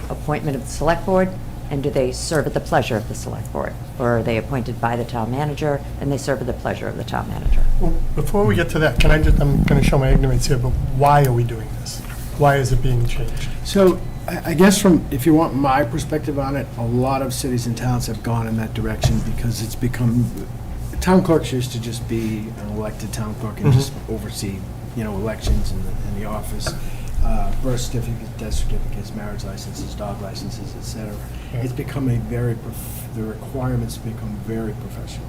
appointment of the select board? And do they serve at the pleasure of the select board? Or are they appointed by the town manager and they serve at the pleasure of the town manager? Well, before we get to that, can I just, I'm going to show my ignorance here, but why are we doing this? Why is it being changed? So I guess from, if you want my perspective on it, a lot of cities and towns have gone in that direction because it's become, town clerks used to just be an elected town clerk and just oversee, elections in the office. Birth certificates, death certificates, marriage licenses, dog licenses, et cetera. It's become the requirements become very professional.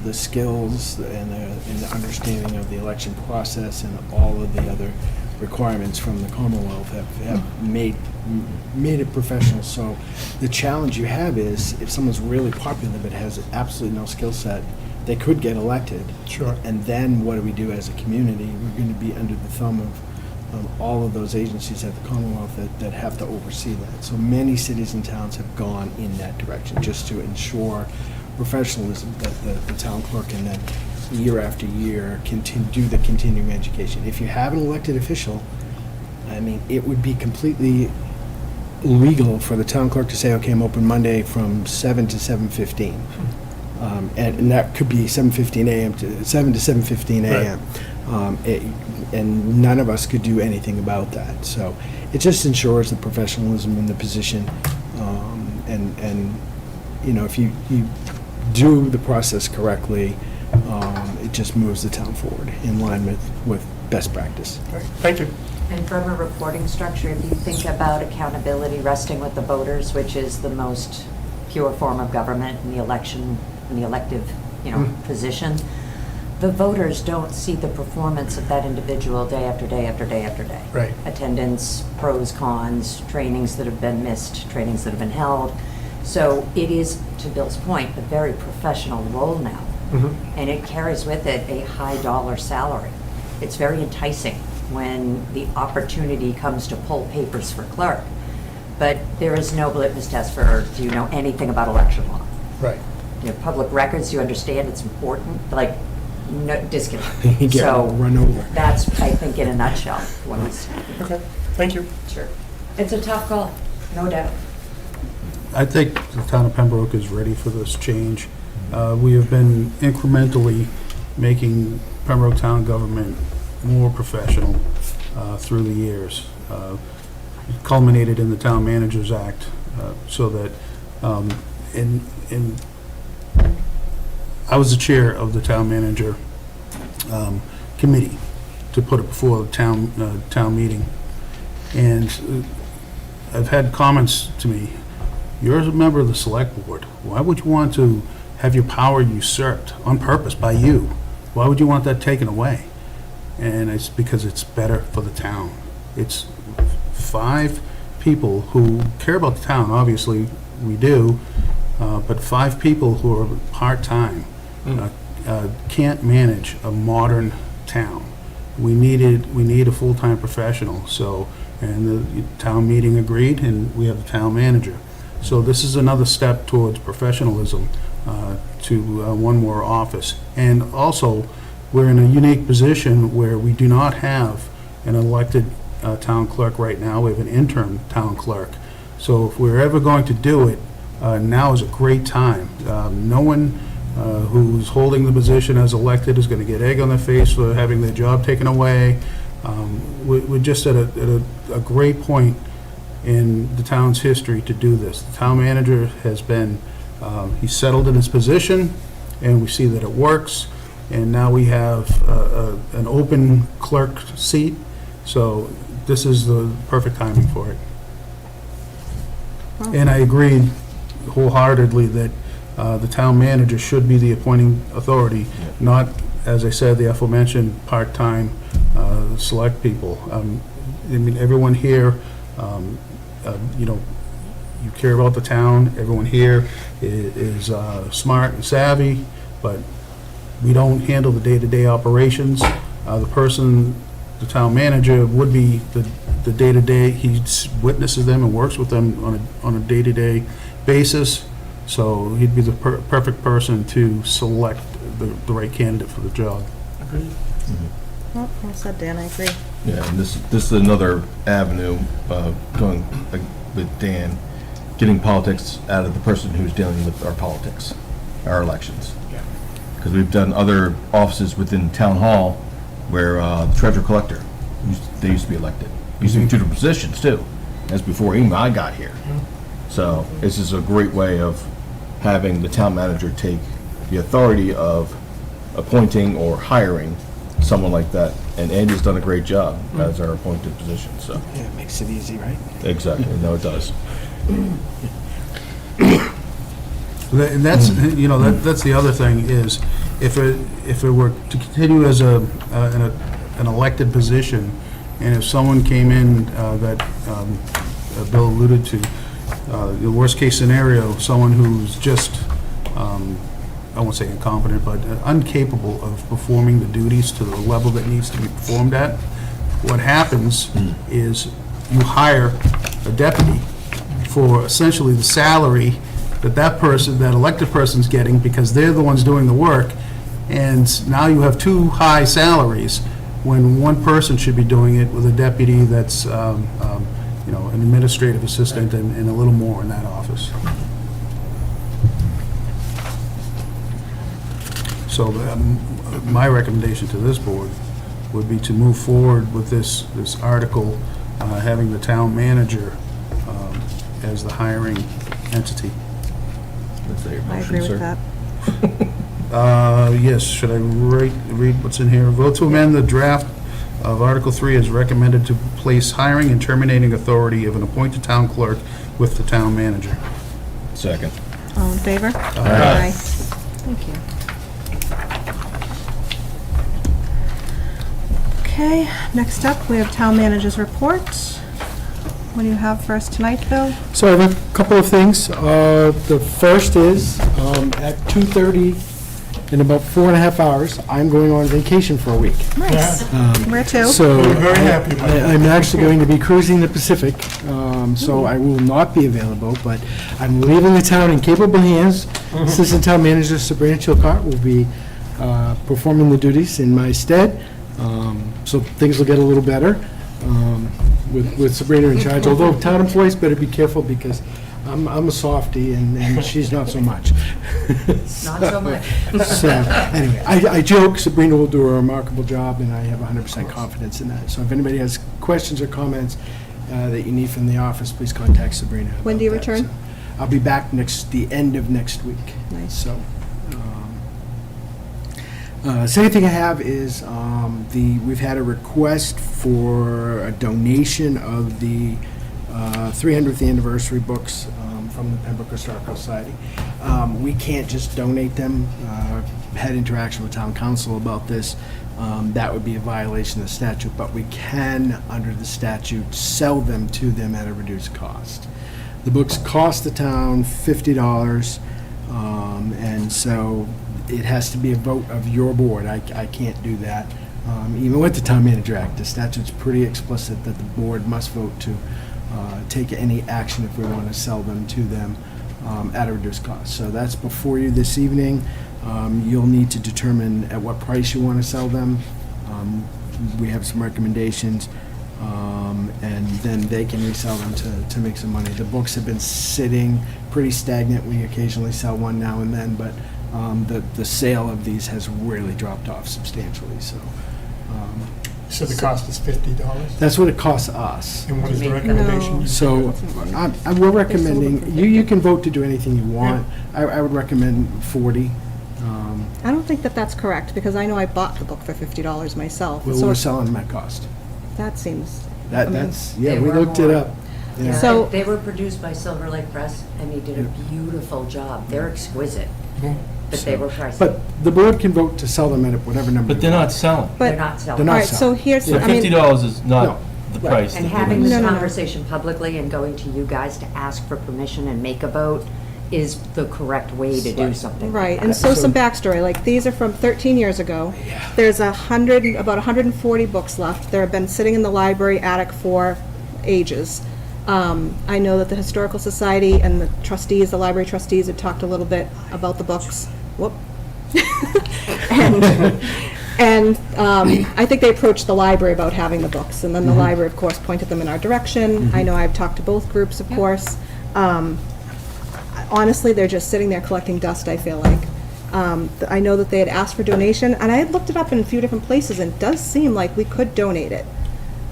The skills and the understanding of the election process and all of the other requirements from the Commonwealth have made it professional. So the challenge you have is if someone's really popular but has absolutely no skill set, they could get elected. Sure. And then what do we do as a community? We're going to be under the thumb of all of those agencies at the Commonwealth that have to oversee that. So many cities and towns have gone in that direction just to ensure professionalism, that the town clerk can then year after year do the continuing education. If you have an elected official, I mean, it would be completely legal for the town clerk to say, okay, I'm open Monday from 7 to 7:15. And that could be 7:15 a.m. to 7 to 7:15 a.m. And none of us could do anything about that. So it just ensures the professionalism in the position. If you do the process correctly, it just moves the town forward in line with best practice. All right, thank you. And from a reporting structure, if you think about accountability resting with the voters, which is the most pure form of government in the election, in the elective, position, the voters don't see the performance of that individual day after day after day after day. Right. Attendance, pros, cons, trainings that have been missed, trainings that have been held. So it is, to Bill's point, a very professional role now. And it carries with it a high dollar salary. It's very enticing when the opportunity comes to pull papers for clerk. But there is no litmus test for, do you know anything about election law? Right. Public records, do you understand it's important? Like, no, disconnect. You get So run over. that's, I think, in a nutshell, what he's, Okay, thank you. sure. It's a tough call, no doubt. I think the town of Pembroke is ready for this change. We have been incrementally making Pembroke town government more professional through the years. It culminated in the Town Managers Act, so that I was the chair of the town manager committee to put it before the town meeting, and I've had comments to me. You're a member of the select board. Why would you want to have your power usurped on purpose by you? Why would you want that taken away? And it's because it's better for the town. It's 5 people who care about the town, obviously we do, but 5 people who are part-time can't manage a modern town. We need a full-time professional, and the town meeting agreed, and we have the town manager. So this is another step towards professionalism, to one more office. And also, we're in a unique position where we do not have an elected town clerk right now. We have an interim town clerk. So if we're ever going to do it, now is a great time. No one who's holding the position as elected is going to get egg on their face for having their job taken away. We're just at a great point in the town's history to do this. The town manager has been, he's settled in his position. and we see that it works, and now we have an open clerk seat, so this is the perfect timing for it. And I agree wholeheartedly that the town manager should be the appointing authority, not, as I said, the aforementioned part-time select people. I mean, everyone here, you know, you care about the town, everyone here is smart and savvy, but we don't handle the day-to-day operations. The town manager would be the day-to-day, he witnesses them and works with them on a day-to-day basis, so he'd be the perfect person to select the right candidate for the job. Well said, Dan, I agree. Yeah, and this is another avenue, going with Dan, getting politics out of the person who's dealing with our politics, our elections. Because we've done other offices within town hall where the treasurer collector, they used to be elected. Used to be two different positions too. That's before even I got here. So this is a great way of having the town manager take the authority of appointing or hiring someone like that. And Andy's done a great job as our appointed position, so. Yeah, it makes it easy, right? Exactly, no, it does. And that's, you know, that's the other thing is, if it were to continue as an elected position, and if someone came in that Bill alluded to, the worst case scenario, someone who's just, I won't say incompetent, but incapable of performing the duties to the level that needs to be performed at, what happens is you hire a deputy for essentially the salary that person, that elected person's getting, because they're the ones doing the work, and now you have two high salaries when one person should be doing it with a deputy that's, you know, an administrative assistant and a little more in that office. So my recommendation to this board would be to move forward with this article, having the town manager as the hiring entity. I agree with that. Yes, should I read what's in here? Vote to amend the draft of Article 3 as recommended to place hiring and terminating authority of an appointed town clerk with the town manager. Second. All in favor? Aye. Thank you. Okay, next up, we have town manager's report. What do you have for us tonight, Bill? So I have a couple of things. The first is, at 2:30, in about 4.5 hours, I'm going on vacation for a week. Nice. Where to? So We're very happy about that. I'm actually going to be cruising the Pacific, so I will not be available, but I'm leaving the town in capable hands. Assistant Town Manager Sabrina Chilcott will be performing the duties in my stead, so things will get a little better with Sabrina in charge, although town employees better be careful because I'm a softie and she's not so much. Not so much. So, anyway, I joke, Sabrina will do a remarkable job, and I have 100% confidence in that. So if anybody has questions or comments that you need from the office, please contact Sabrina. When do you about that. return? So, I'll be back the end of next week. Nice. So, second thing I have is we've had a request for a donation of the 300th anniversary books from the Pembroke Historical Society. We can't just donate them. Had interaction with town council about this. That would be a violation of the statute, but we can, under the statute, sell them to them at a reduced cost. The books cost the town $50, and so it has to be a vote of your board. I can't do that. Even with the Town Manager Act, the statute's pretty explicit that the board must vote to take any action if we want to sell them to them at a reduced cost. So that's before you this evening. You'll need to determine at what price you want to sell them. We have some recommendations, and then they can resell them to make some money. The books have been sitting pretty stagnant. We occasionally sell one now and then, but the sale of these has really dropped off substantially, so. So the cost is $50? That's what it costs us. And what is the recommendation? So, we're recommending, you can vote to do anything you want. I would recommend 40 I don't think that that's correct, because I know I bought the book for $50 myself. Well, So we're selling them at cost. that seems, I mean, That's, They yeah, we were looked it more. up. Yeah. So- They were produced by Silver Lake Press, and they did a beautiful job. They're exquisite, but they were pricey. But the board can vote to sell them at whatever number. But they're they not want. selling. They're but, not all selling. They're not right, so selling. here's, So I mean, $50 is No. not the Right. price. And that they're having gonna this No, no, no. conversation publicly and going to you guys to ask for permission and make a vote is the correct way to do something like right, that. and so some backstory, like, these are from 13 years ago. There's about 140 books left. They've been sitting in the library attic for ages. I know that the Historical Society and the trustees, the library trustees, had talked a little bit about the books. Whoop. And I think they approached the library about having the books, and then the library, of course, pointed them in our direction. I know I've talked to both groups, of course. Honestly, they're just sitting there collecting dust, I feel like. I know that they had asked for donation, and I had looked it up in a few different places, and it does seem like we could donate it.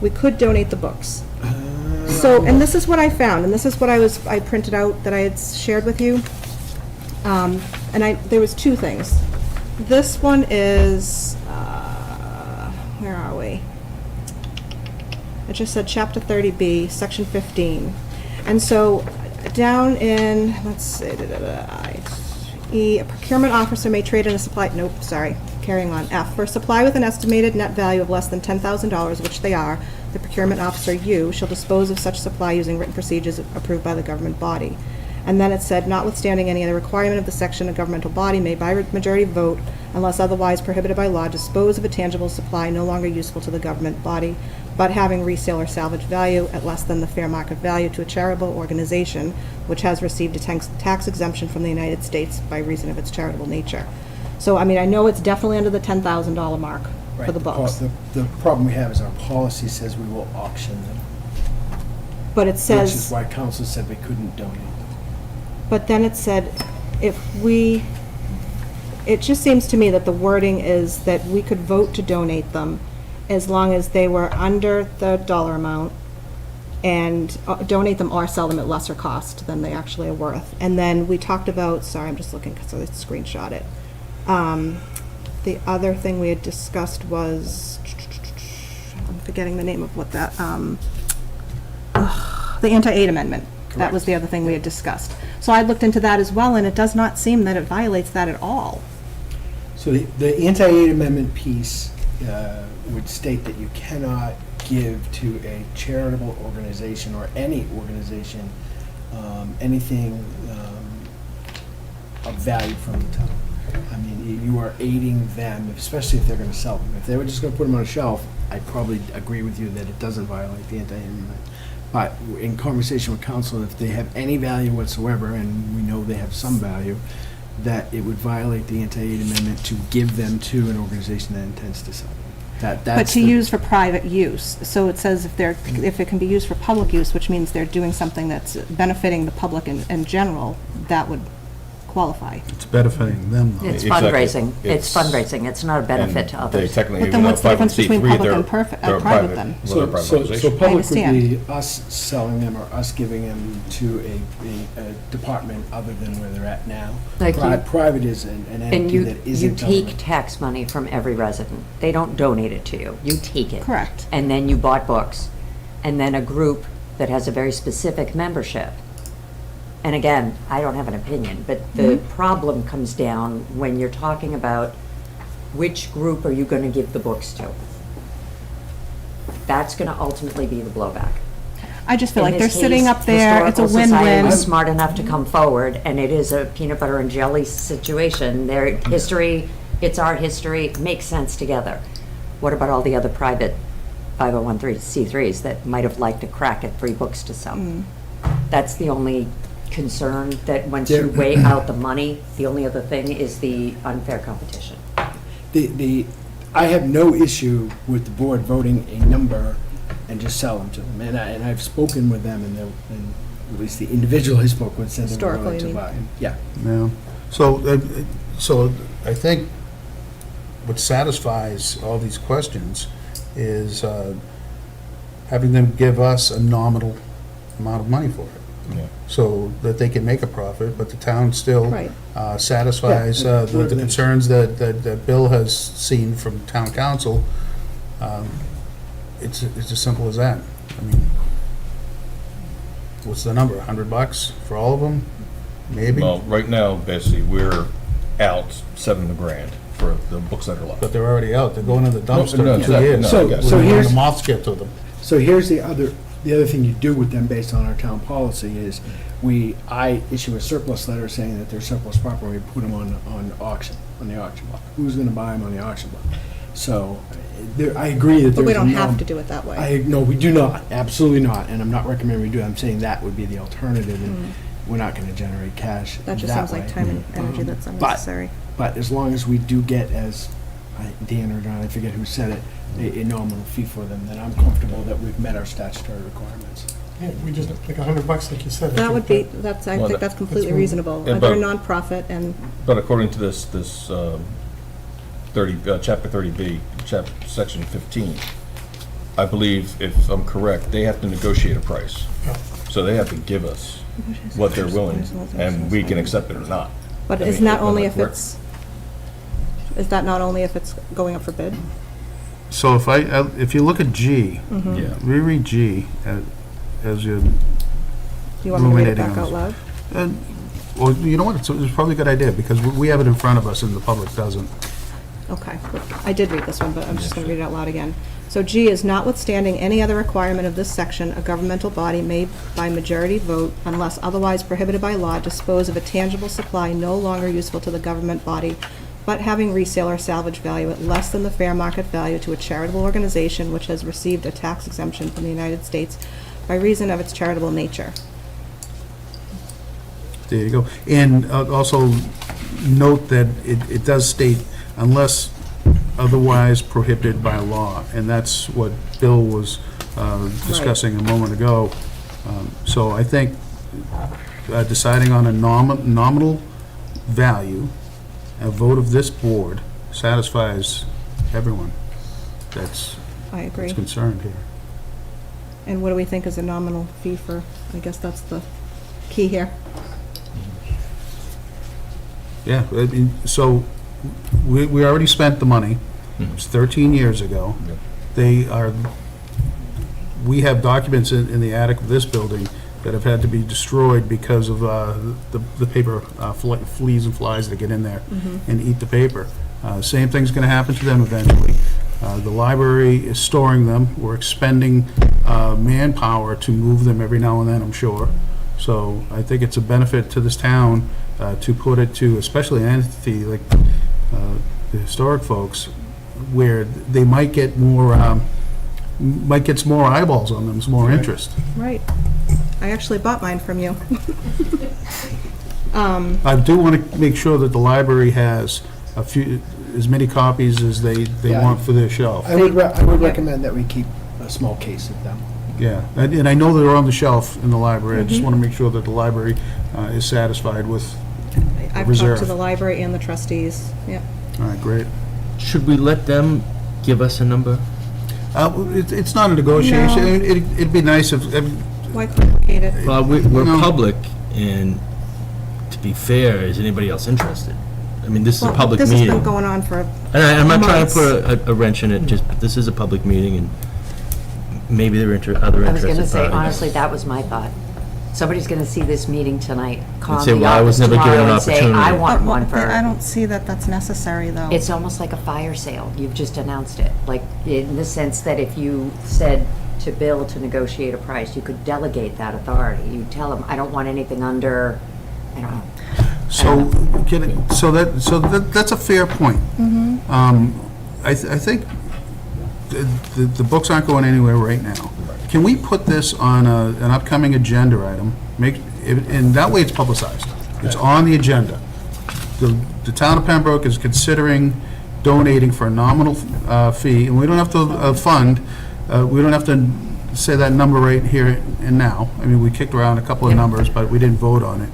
We could donate the books. So, and this is what I found, and this is what I printed out that I had shared with you. And there was two things. This one is, where are we? It just said Chapter 30B, Section 15. And so, down in, let's see, a procurement officer may trade in a supply, nope, sorry, carrying on. F, for a supply with an estimated net value of less than $10,000, which they are, the procurement officer, you, shall dispose of such supply using written procedures approved by the government body. And then it said, notwithstanding any other requirement of the section, a governmental body may by majority vote, unless otherwise prohibited by law, dispose of a tangible supply no longer useful to the government body, but having resale or salvage value at less than the fair market value to a charitable organization which has received a tax exemption from the United States by reason of its charitable nature. So, I mean, I know it's definitely under the $10,000 mark for Right, the books. The problem we have is our policy says we will auction them, But it which is says, why council said we couldn't donate them. but then it said, it just seems to me that the wording is that we could vote to donate them as long as they were under the dollar amount, and donate them or sell them at lesser cost than they actually are worth. And then we talked about, sorry, I'm just looking because I screenshot it. The other thing we had discussed was, I'm forgetting the name of what that, the anti-aid amendment. That was the other thing we had discussed. So I looked into that as well, and it does not seem that it violates that at all. So the anti-aid amendment piece would state that you cannot give to a charitable organization or any organization anything of value from the town. I mean, you are aiding them, especially if they're going to sell them. If they were just going to put them on a shelf, I'd probably agree with you that it doesn't violate the anti-aid amendment. But in conversation with council, if they have any value whatsoever, and we know they have some value, that it would violate the anti-aid amendment to give them to an organization that intends to sell them. But That's to the- use for private use. So it says if it can be used for public use, which means they're doing something that's benefiting the public in general, that would qualify. It's benefiting them, though. It's Exactly. fundraising. It's It's- fundraising. It's not a benefit to And they others. technically, But even then though what's the difference between 501c3, public and they're a private then? well, they're a private So organization. public would be understand. us selling them or us giving them to a department other than where they're at now. Like you- Private is an And entity you, that you isn't take government. tax money from every resident. They don't donate it to you. You take it. Correct. And then you bought books. And then a group that has a very specific membership. And again, I don't have an opinion, but the problem comes down when you're talking about which group are you going to give the books to? That's going to ultimately be the blowback. I just feel In like they're this sitting case, up there, it's a Historical Society win-win. was smart enough to come forward, and it is a peanut butter and jelly situation. Their history, it's our history, it makes sense together. What about all the other private 501c3s that might have liked a crack at free books to sell? That's the only concern, that once you weigh out the money, the only other thing is the unfair competition. I have no issue with the board voting a number and just sell them to them. And I've spoken with them, and at least the individual I spoke with said they were Historically, willing you to mean? buy. Yeah. Yeah. So I think what satisfies all these questions is having them give us a nominal amount of money for it. Yeah. so that they can make a profit, but the town still Right. satisfies Yeah, the concerns that Bill has seen from town council. It's as simple as that. I mean, what's the number, $100 for all of them? Maybe? Well, right now, basically, we're out $7,000 for the books that are left. But they're already out, they're going in the dumpster No, in 2 no, years. no, So- I guess. so When here's- the moths get to them. So here's the other thing you do with them based on our town policy is I issue a surplus letter saying that they're surplus property, we put them on auction, on the auction block. Who's gonna buy them on the auction block? So, I agree that there's But we don't a have norm- to do it that way. No, we do not, absolutely not, and I'm not recommending we do, I'm saying that would be the alternative, and we're not gonna generate cash That just seems like way. time and energy that's unnecessary. But as long as we do get, as Dan or John, I forget who said it, a nominal fee for them, then I'm comfortable that we've met our statutory requirements. Yeah, we just, like $100, like you said. I That think would be, I Well, think that's completely that's- reasonable. Yeah, They're a but- nonprofit, and But according to this, Chapter 30B, Section 15, I believe, if I'm correct, they have to negotiate a price. Yeah. So they have to give us what they're willing, and we can accept it or not. but I is mean, not am I only if correct? is that not only if it's going up for bid? So if you look at G, Yeah. reread G as you, Do you want me to read it Ruminating back on out loud? well, you know what, it's probably a good idea, because we have it in front of us and the public doesn't. Okay, I did read this one, but I'm just going to read it out loud again. So G is notwithstanding any other requirement of this section, a governmental body may by majority vote, unless otherwise prohibited by law, dispose of a tangible supply no longer useful to the government body, but having resale or salvage value at less than the fair market value to a charitable organization which has received a tax exemption from the United States by reason of its charitable nature. There you go. And also note that it does state unless otherwise prohibited by law, and that's what Bill was discussing a moment ago. So I think deciding on a nominal value, a vote of this board satisfies everyone that's I agree. concerned here. And what do we think is a nominal fee for, I guess that's the key here. Yeah, I mean, so we already spent the money. It was 13 years ago. Yep. We have documents in the attic of this building that have had to be destroyed because of the paper fleas and flies that get in there and eat the paper. Same thing's going to happen to them eventually. The library is storing them. We're expending manpower to move them every now and then, I'm sure. So I think it's a benefit to this town to put it to, especially an entity like the historic folks, where they might get more eyeballs on them, some more interest. Right. I actually bought mine from you. I do want to make sure that the library has as many copies as they Yeah. want for their shelf. I would recommend that we keep a small case of them. Yeah, and I know they're on the shelf in the library. I just want to make sure that the library is satisfied with I've talked reserve. to the library and the trustees, yeah. All right, great. Should we let them give us a number? It's not a negotiation. No. It'd be nice if, Why complicate it? Well, we're No. public, and to be fair, is anybody else interested? I mean, this is a Well, public this has meeting. been going on for, And I'm not trying months. to put a wrench in it, just, this is a public meeting, and maybe there are other I was interested going to say, parties. honestly, that was my thought. Somebody's going to see this meeting tonight, call say, the "Well, I was office never given tomorrow an and say, opportunity." I want one I for, don't see that that's necessary, though. it's almost like a fire sale. You've just announced it. Like, in the sense that if you said to Bill to negotiate a price, you could delegate that authority. You tell him, I don't want anything under, I don't know. so that's a fair point. I think the books aren't going anywhere right now. Can we put this on an upcoming agenda item? And that way it's publicized. It's on the agenda. The town of Pembroke is considering donating for a nominal fee, and we don't have to fund, we don't have to say that number right here and now. I mean, we kicked around a couple of numbers, but we didn't vote on it.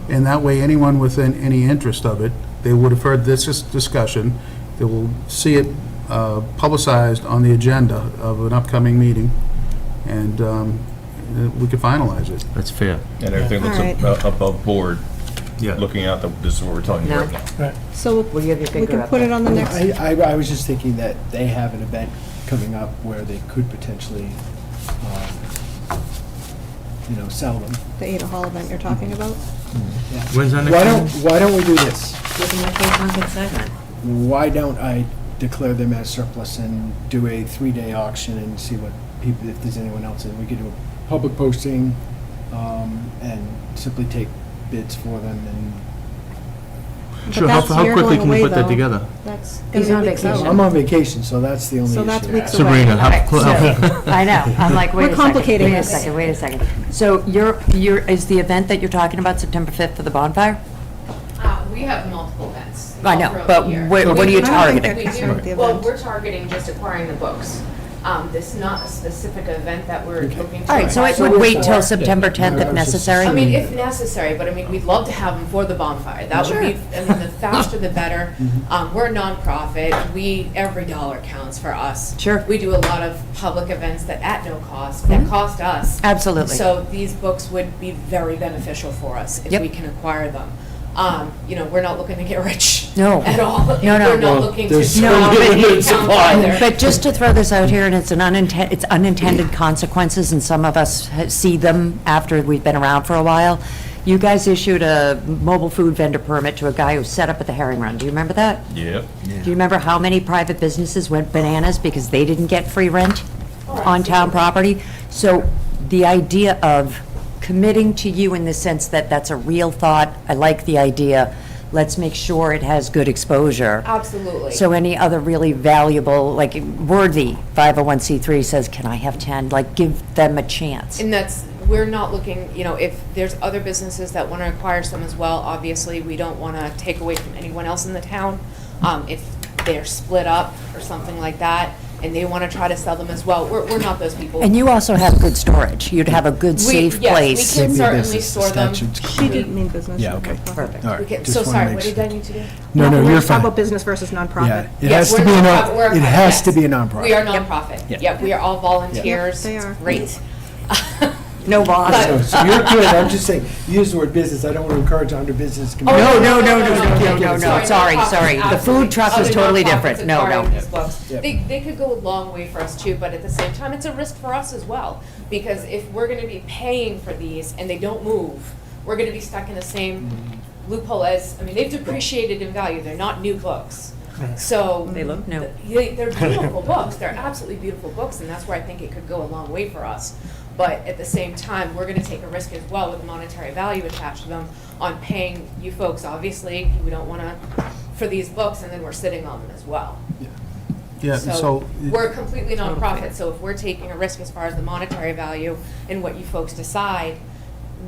And that way, anyone with any interest of it, they would have heard this discussion, they will see it publicized on the agenda of an upcoming meeting, and we could finalize it. That's fair. And everything looks Alright. above board, Yeah. looking out, this is what we're telling you No. right now. So Will you have your we finger can up put there? it on the next, I was just thinking that they have an event coming up where they could potentially, sell them. the Ada Hall event you're talking about. Yeah. When's our next Why don't we do this? Give them a quick on segment. Why don't I declare them as surplus and do a 3-day auction and see what people, if there's anyone else, and we could do a public posting, and simply take bids for them and. But Sure, that's- how you're quickly going can we away, put that though. together? That's He's gonna on be weeks vacation. out. I'm on vacation, so that's the only So issue. that's weeks away. Sabrina, Alright, so- I know, I'm like, wait We're a second. complicating Wait a this. second, wait a second. So is the event that you're talking about September 5th for the bonfire? We have multiple events. I all know, throughout but the year. what are you I don't think targeting? they're We concerned with the do, well, event. we're targeting just acquiring the books. This is not a specific event that we're looking to. All right, so it acquire. would wait till September 10th if necessary? I mean, if necessary, but I mean, we'd love to have them for the bonfire. That would be, I mean, the faster the better. We're a nonprofit. Every dollar counts for us. Sure. We do a lot of public events that at no cost, that cost us. Absolutely. So these books would be very beneficial for us if Yep. we can acquire them. We're not looking to get rich. No. At all. No, no. We're not Well, looking to. there's No, do but- any account either. But just to throw this out here, and it's unintended consequences, and some of us see them after we've been around for a while. You guys issued a mobile food vendor permit to a guy who set up at the Herring Run. Do you remember that? Yep. Do you remember how many private businesses went bananas because they didn't get free rent on town property? So the idea of committing to you in the sense that that's a real thought, I like the idea, let's make sure it has good exposure. Absolutely. So any other really valuable, like worthy 501c3 says, can I have 10? Like, give them a chance. And we're not looking, if there's other businesses that want to acquire some as well, obviously, we don't want to take away from anyone else in the town. If they're split up or something like that, and they want to try to sell them as well, we're not those people. And you also have good storage. You'd have a good, safe place. Yes, we can certainly Business, store them. statutes She didn't mean business. Yeah, not okay. nonprofit. Perfect. All right, We can- just So wanna sorry, make what sure. did I need to do? No, We're you're talking fine. about business versus nonprofit. Yeah, it Yes, has to we're be a nonprofit. We're a it private, has yes. to be a nonprofit. We are nonprofit. Yeah. Yep, we are all volunteers. They are. It's great. No boss. But- So you're good, I'm just saying, use the word business, I don't want to encourage under business. Oh, No, Sorry, sorry. nonprofits, The food truck is absolutely. totally Other different. nonprofits No, acquiring no. these books. Yep. They could go a long way for us too, but at the same time, it's a risk for us as well. Because if we're gonna be paying for these and they don't move, we're gonna be stuck in the same loophole as, they've depreciated in value, they're not new books. So. They look new. They're beautiful books, they're absolutely beautiful books, and that's where I think it could go a long way for us. But at the same time, we're gonna take a risk as well with monetary value attached to them on paying you folks, obviously, we don't wanna, for these books, and then we're sitting on them as well. Yeah, so. We're a completely nonprofit, so if we're taking a risk as far as the monetary value and what you folks decide,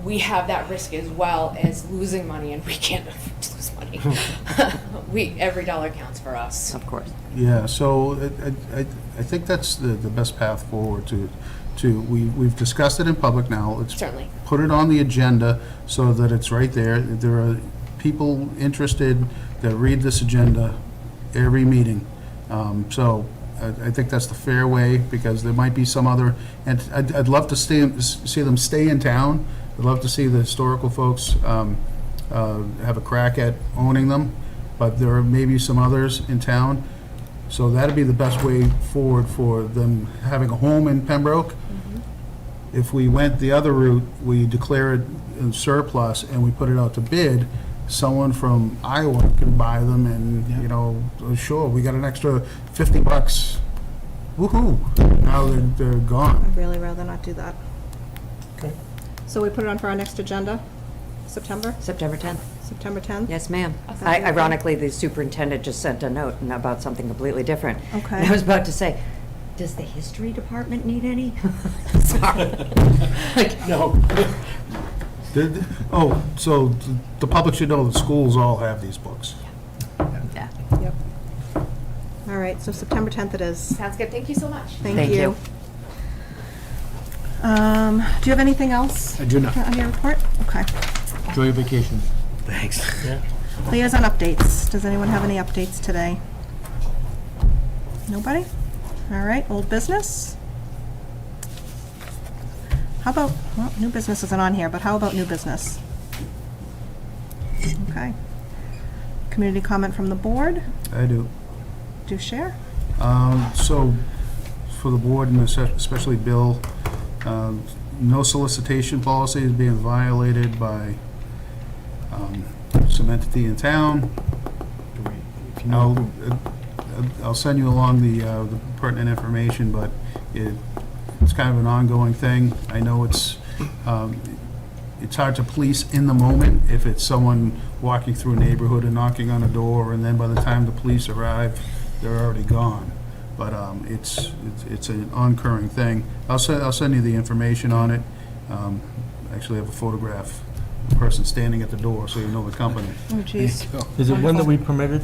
we have that risk as well as losing money, and we can't afford to lose money. Every dollar counts for us. Of course. Yeah, so I think that's the best path forward we've discussed it in public now. Let's Certainly. put it on the agenda so that it's right there. There are people interested that read this agenda every meeting. So I think that's the fair way, because there might be some other, and I'd love to see them stay in town. I'd love to see the historical folks have a crack at owning them, but there are maybe some others in town. So that'd be the best way forward for them having a home in Pembroke. If we went the other route, we declare it in surplus and we put it out to bid, someone from Iowa can buy them and, sure, we got an extra $50. Woo-hoo. Now they're gone. I'd really rather not do that. Okay. So we put it on for our next agenda, September? September 10th. September 10th? Yes, ma'am. Okay. Ironically, the superintendent just sent a note about something completely different. Okay. And I was about to say, does the history department need any? Sorry. Like, No. So the public should know the schools all have these books. yeah. Yep. All right, so September 10th it is. Sounds good, thank you so much. Thank you. Do you have anything else? I do not. On your report? Okay. Enjoy your vacation. Thanks. Liaison updates. Does anyone have any updates today? Nobody? All right, old business. How about, well, new business isn't on here, but how about new business? Okay. Community comment from the board? I do. Do share? So, for the board, and especially Bill, no solicitation policy is being violated by some entity in town. I'll send you along the pertinent information, but it's kind of an ongoing thing. I know it's hard to police in the moment if it's someone walking through a neighborhood and knocking on a door, and then by the time the police arrive, they're already gone. But it's an oncurring thing. I'll send you the information on it. Actually, I have a photograph of the person standing at the door, so you know the company. Oh, jeez. Is it one that we permitted?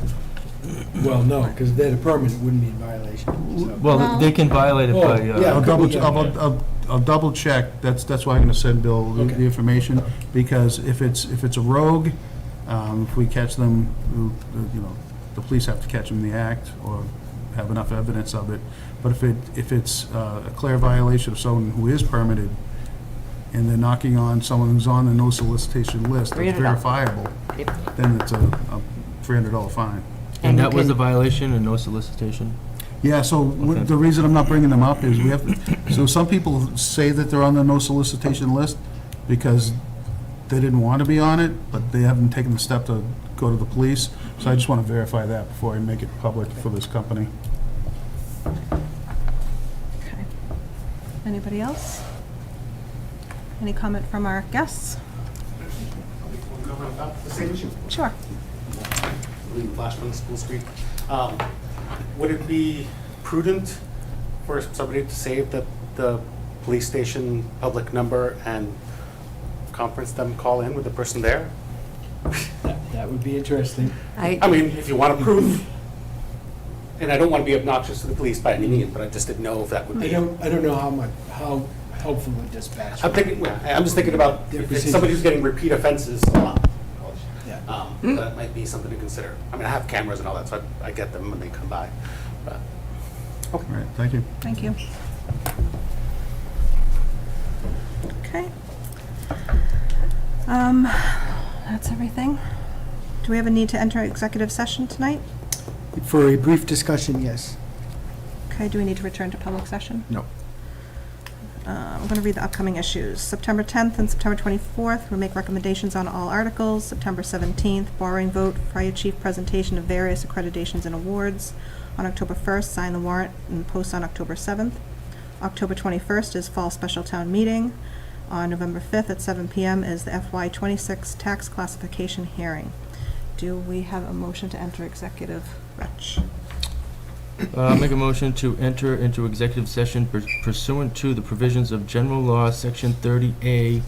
Well, no, because they're the permit, it wouldn't be in violation. So. Well, they can violate it Oh, by, yeah. I'll double check. That's why I'm going to send Bill the Okay. information, because if it's a rogue, if we catch them, you know, the police have to catch them in the act or have enough evidence of it. But if it's a clear violation of someone who is permitted, and they're knocking on someone who's on the no solicitation list that's $300. verifiable, then it's a $300 fine. and you that was can- a violation and no solicitation? Yeah, so Okay. the reason I'm not bringing them up is we have, so some people say that they're on the no solicitation list because they didn't want to be on it, but they haven't taken the step to go to the police. So I just want to verify that before I make it public for this company. Okay. Anybody else? Any comment from our guests? The same issue. Sure. Last one, School Street. Would it be prudent for somebody to save the police station public number and conference them, call in with the person there? That would be interesting. I mean, if you want to prove, and I don't want to be obnoxious to the police by any means, but I just didn't know if that would I be. don't know how helpful the dispatch. I'm thinking, I'm just thinking about if it's somebody who's getting repeat offenses a lot. Yeah. That might be something to consider. I mean, I have cameras and all that, so I get them when they come by. But All right, thank you. Thank you. Okay. That's everything. Do we have a need to enter executive session tonight? For a brief discussion, yes. Okay, do we need to return to public session? No. I'm going to read the upcoming issues. September 10th and September 24th, we'll make recommendations on all articles. September 17th, borrowing vote, fire chief presentation of various accreditations and awards. On October 1st, sign the warrant and post on October 7th. October 21st is fall special town meeting. On November 5th at 7 p.m. is the FY26 tax classification hearing. Do we have a motion to enter executive? Rich? Make a motion to enter into executive session pursuant to the provisions of General Law, Section 30A,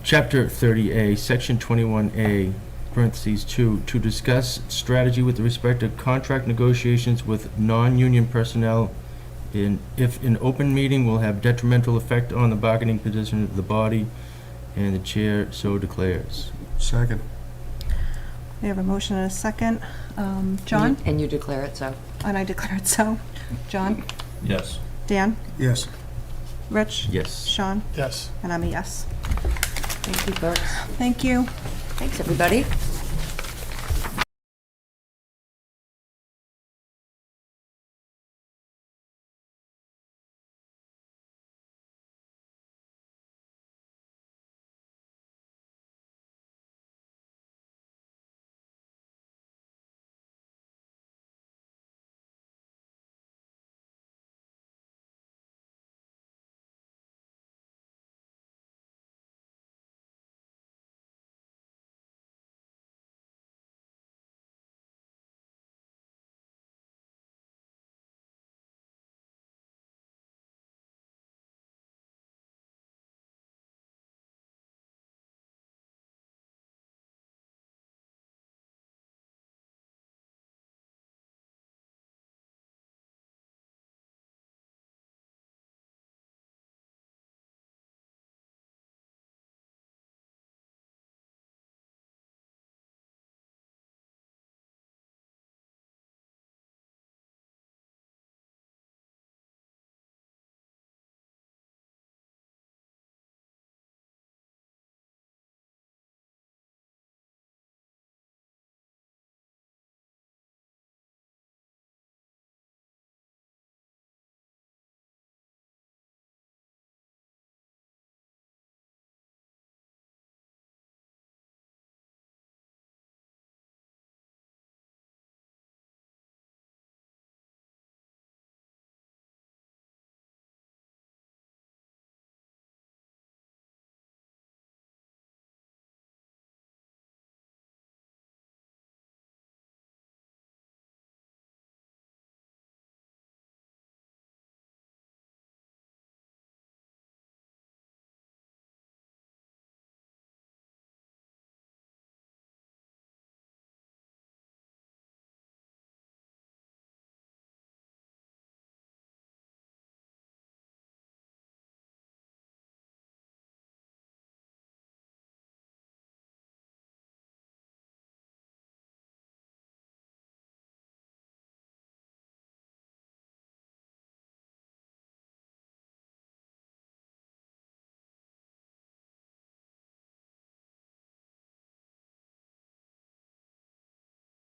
Chapter 30A, Section 21A, parentheses 2, to discuss strategy with respect to contract negotiations with non-union personnel if an open meeting will have detrimental effect on the bargaining position of the body, and the chair so declares. Second. We have a motion and a second. John? And you declare it so. And I declare it so. John? Yes. Dan? Yes. Rich? Yes. Sean? Yes. And I'm a yes. Thank you, folks. Thank you. Thanks, everybody.